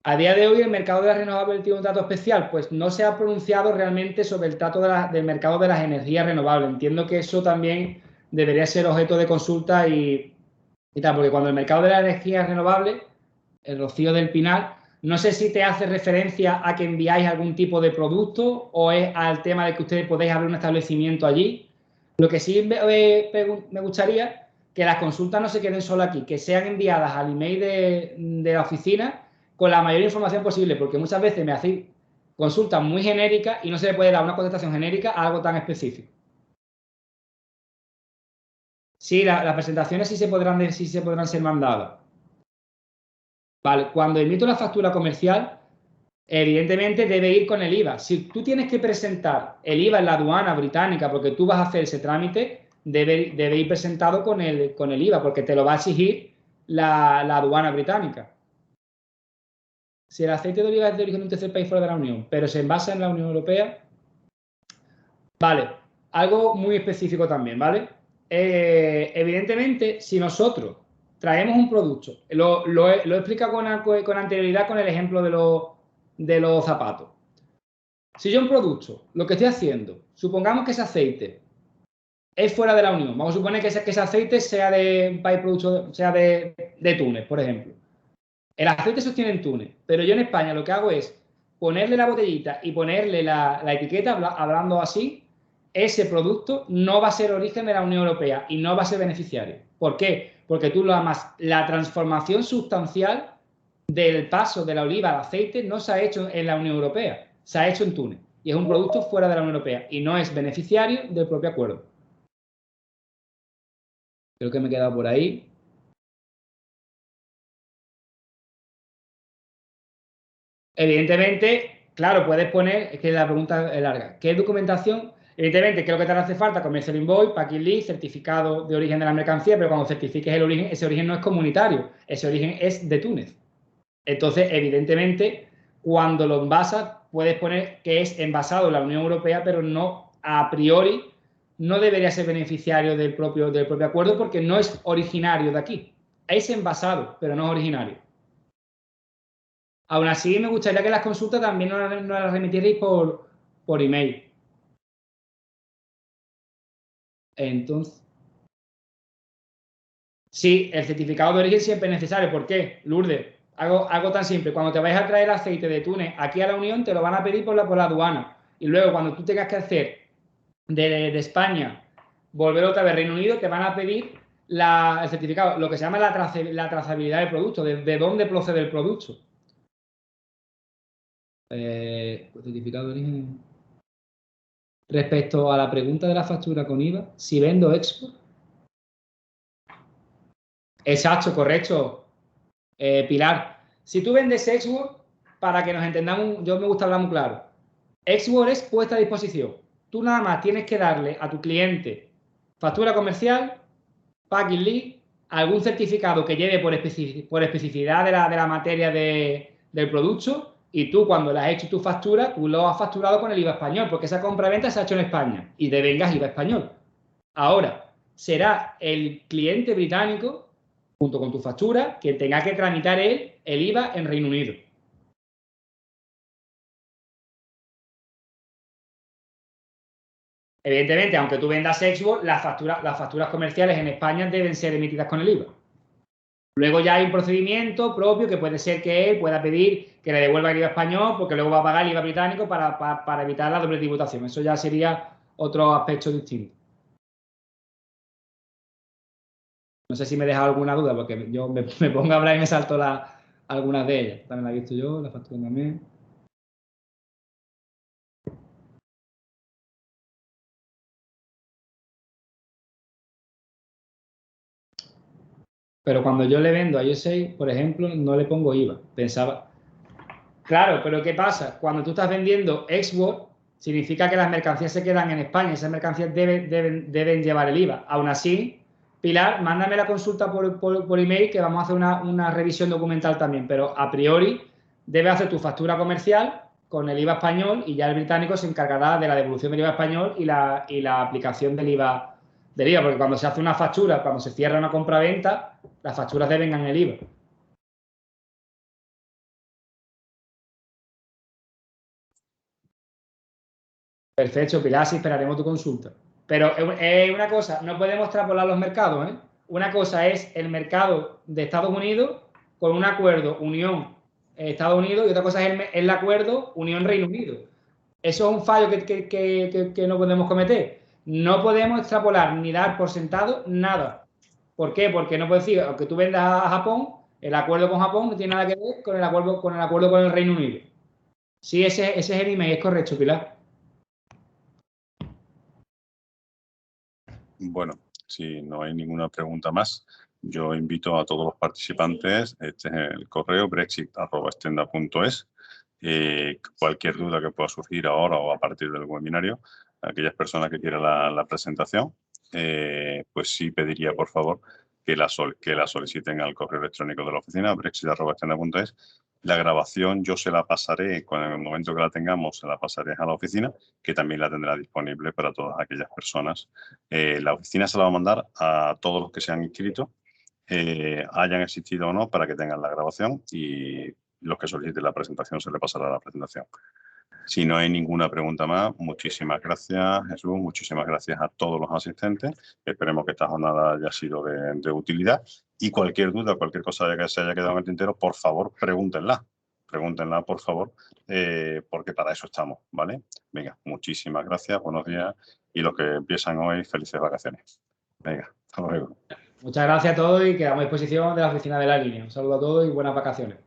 A día de hoy, el mercado de las renovables tiene un trato especial. Pues no se ha pronunciado realmente sobre el trato del mercado de las energías renovables. Entiendo que eso también debería ser objeto de consulta y tal, porque cuando el mercado de las energías renovables, el Rocío del Pinar, no sé si te hace referencia a que enviáis algún tipo de producto o es al tema de que ustedes podéis abrir un establecimiento allí. Lo que sí me gustaría que las consultas no se queden solo aquí, que sean enviadas al email de la oficina con la mayor información posible, porque muchas veces me hacéis consultas muy genéricas y no se le puede dar una contestación genérica a algo tan específico. Sí, las presentaciones sí se podrán ser mandadas. Vale, cuando emito la factura comercial, evidentemente debe ir con el IVA. Si tú tienes que presentar el IVA en la aduana británica porque tú vas a hacer ese trámite, debe ir presentado con el IVA porque te lo va a exigir la aduana británica. Si el aceite de oliva es de origen de un tercer país fuera de la Unión, pero se envasa en la Unión Europea, vale, algo muy específico también, ¿vale? Evidentemente, si nosotros traemos un producto. Lo he explicado con anterioridad con el ejemplo de los zapatos. Si yo un producto, lo que estoy haciendo, supongamos que ese aceite es fuera de la Unión. Vamos a suponer que ese aceite sea de un país producto, sea de Túnez, por ejemplo. El aceite se obtiene en Túnez, pero yo en España lo que hago es ponerle la botellita y ponerle la etiqueta, hablando así, ese producto no va a ser origen de la Unión Europea y no va a ser beneficiario. ¿Por qué? Porque tú lo amas. La transformación sustancial del paso de la oliva al aceite no se ha hecho en la Unión Europea, se ha hecho en Túnez. Y es un producto fuera de la Unión Europea y no es beneficiario del propio acuerdo. Creo que me he quedado por ahí. Evidentemente, claro, puedes poner, es que la pregunta es larga, ¿qué documentación? Evidentemente, ¿qué es lo que te hace falta? Comercial Invoice, Packing List, certificado de origen de la mercancía, pero cuando certifiques el origen, ese origen no es comunitario, ese origen es de Túnez. Entonces, evidentemente, cuando lo envasas, puedes poner que es envasado en la Unión Europea, pero no, a priori, no debería ser beneficiario del propio acuerdo porque no es originario de aquí. Es envasado, pero no es originario. Aún así, me gustaría que las consultas también nos las remitierais por email. Entonces, sí, el certificado de origen siempre es necesario. ¿Por qué? Lourdes, algo tan simple. Cuando te vais a traer el aceite de Túnez aquí a la Unión, te lo van a pedir por la aduana. Y luego, cuando tú tengas que hacer de España, volver otra vez a Reino Unido, te van a pedir el certificado, lo que se llama la trazabilidad del producto, de dónde procede el producto. Certificado de origen. Respecto a la pregunta de la factura con IVA, si vendo export. Exacto, correcto. Pilar, si tú vendes export, para que nos entendamos, yo me gusta hablar muy claro. Export es puesta a disposición. Tú nada más tienes que darle a tu cliente factura comercial, packing list, algún certificado que lleve por especificidad de la materia del producto. Y tú, cuando le has hecho tu factura, tú lo has facturado con el IVA español, porque esa compra-venta se ha hecho en España y devengas IVA español. Ahora, será el cliente británico, junto con tu factura, quien tenga que tramitar el IVA en Reino Unido. Evidentemente, aunque tú vendas export, las facturas comerciales en España deben ser emitidas con el IVA. Luego ya hay un procedimiento propio que puede ser que él pueda pedir que le devuelva el IVA español porque luego va a pagar el IVA británico para evitar la doble tributación. Eso ya sería otro aspecto distinto. No sé si me he dejado alguna duda porque yo me pongo a hablar y me salto algunas de ellas. También la he visto yo, la factura también. Pero cuando yo le vendo a USA, por ejemplo, no le pongo IVA. Pensaba, claro, pero ¿qué pasa? Cuando tú estás vendiendo export, significa que las mercancías se quedan en España. Esas mercancías deben llevar el IVA. Aún así, Pilar, mándame la consulta por email que vamos a hacer una revisión documental también. Pero a priori, debes hacer tu factura comercial con el IVA español y ya el británico se encargará de la devolución del IVA español y la aplicación del IVA. Porque cuando se hace una factura, cuando se cierra una compra-venta, las facturas devengan el IVA. Perfecto, Pilar, sí, esperaremos tu consulta. Pero una cosa, no podemos extrapolar los mercados, ¿eh? Una cosa es el mercado de Estados Unidos con un acuerdo Unión-Estados Unidos y otra cosa es el acuerdo Unión-Reino Unido. Eso es un fallo que no podemos cometer. No podemos extrapolar ni dar por sentado nada. ¿Por qué? Porque no puedes decir, aunque tú vendas a Japón, el acuerdo con Japón no tiene nada que ver con el acuerdo con el Reino Unido. Sí, ese es el email, es correcto, Pilar. Bueno, si no hay ninguna pregunta más, yo invito a todos los participantes, este es el correo brexit@stenda.es. Cualquier duda que pueda surgir ahora o a partir del webinario, aquellas personas que quieran la presentación, pues sí pediría por favor que la soliciten al correo electrónico de la oficina, brexit@stenda.es. La grabación yo se la pasaré, en el momento que la tengamos, se la pasaré a la oficina, que también la tendrá disponible para todas aquellas personas. La oficina se la va a mandar a todos los que se han inscrito hayan existido o no, para que tengan la grabación, y los que soliciten la presentación se le pasará la presentación. Si no hay ninguna pregunta más, muchísimas gracias, Jesús, muchísimas gracias a todos los asistentes. Esperemos que esta jornada haya sido de utilidad, y cualquier duda, cualquier cosa que se haya quedado en el tintero, por favor, pregúntenla. Pregúntenla, por favor, porque para eso estamos, ¿vale? Venga, muchísimas gracias, buenos días, y los que empiezan hoy, felices vacaciones. Venga, hasta luego. Muchas gracias a todos y quedamos a disposición de la oficina de la línea. Un saludo a todos y buenas vacaciones.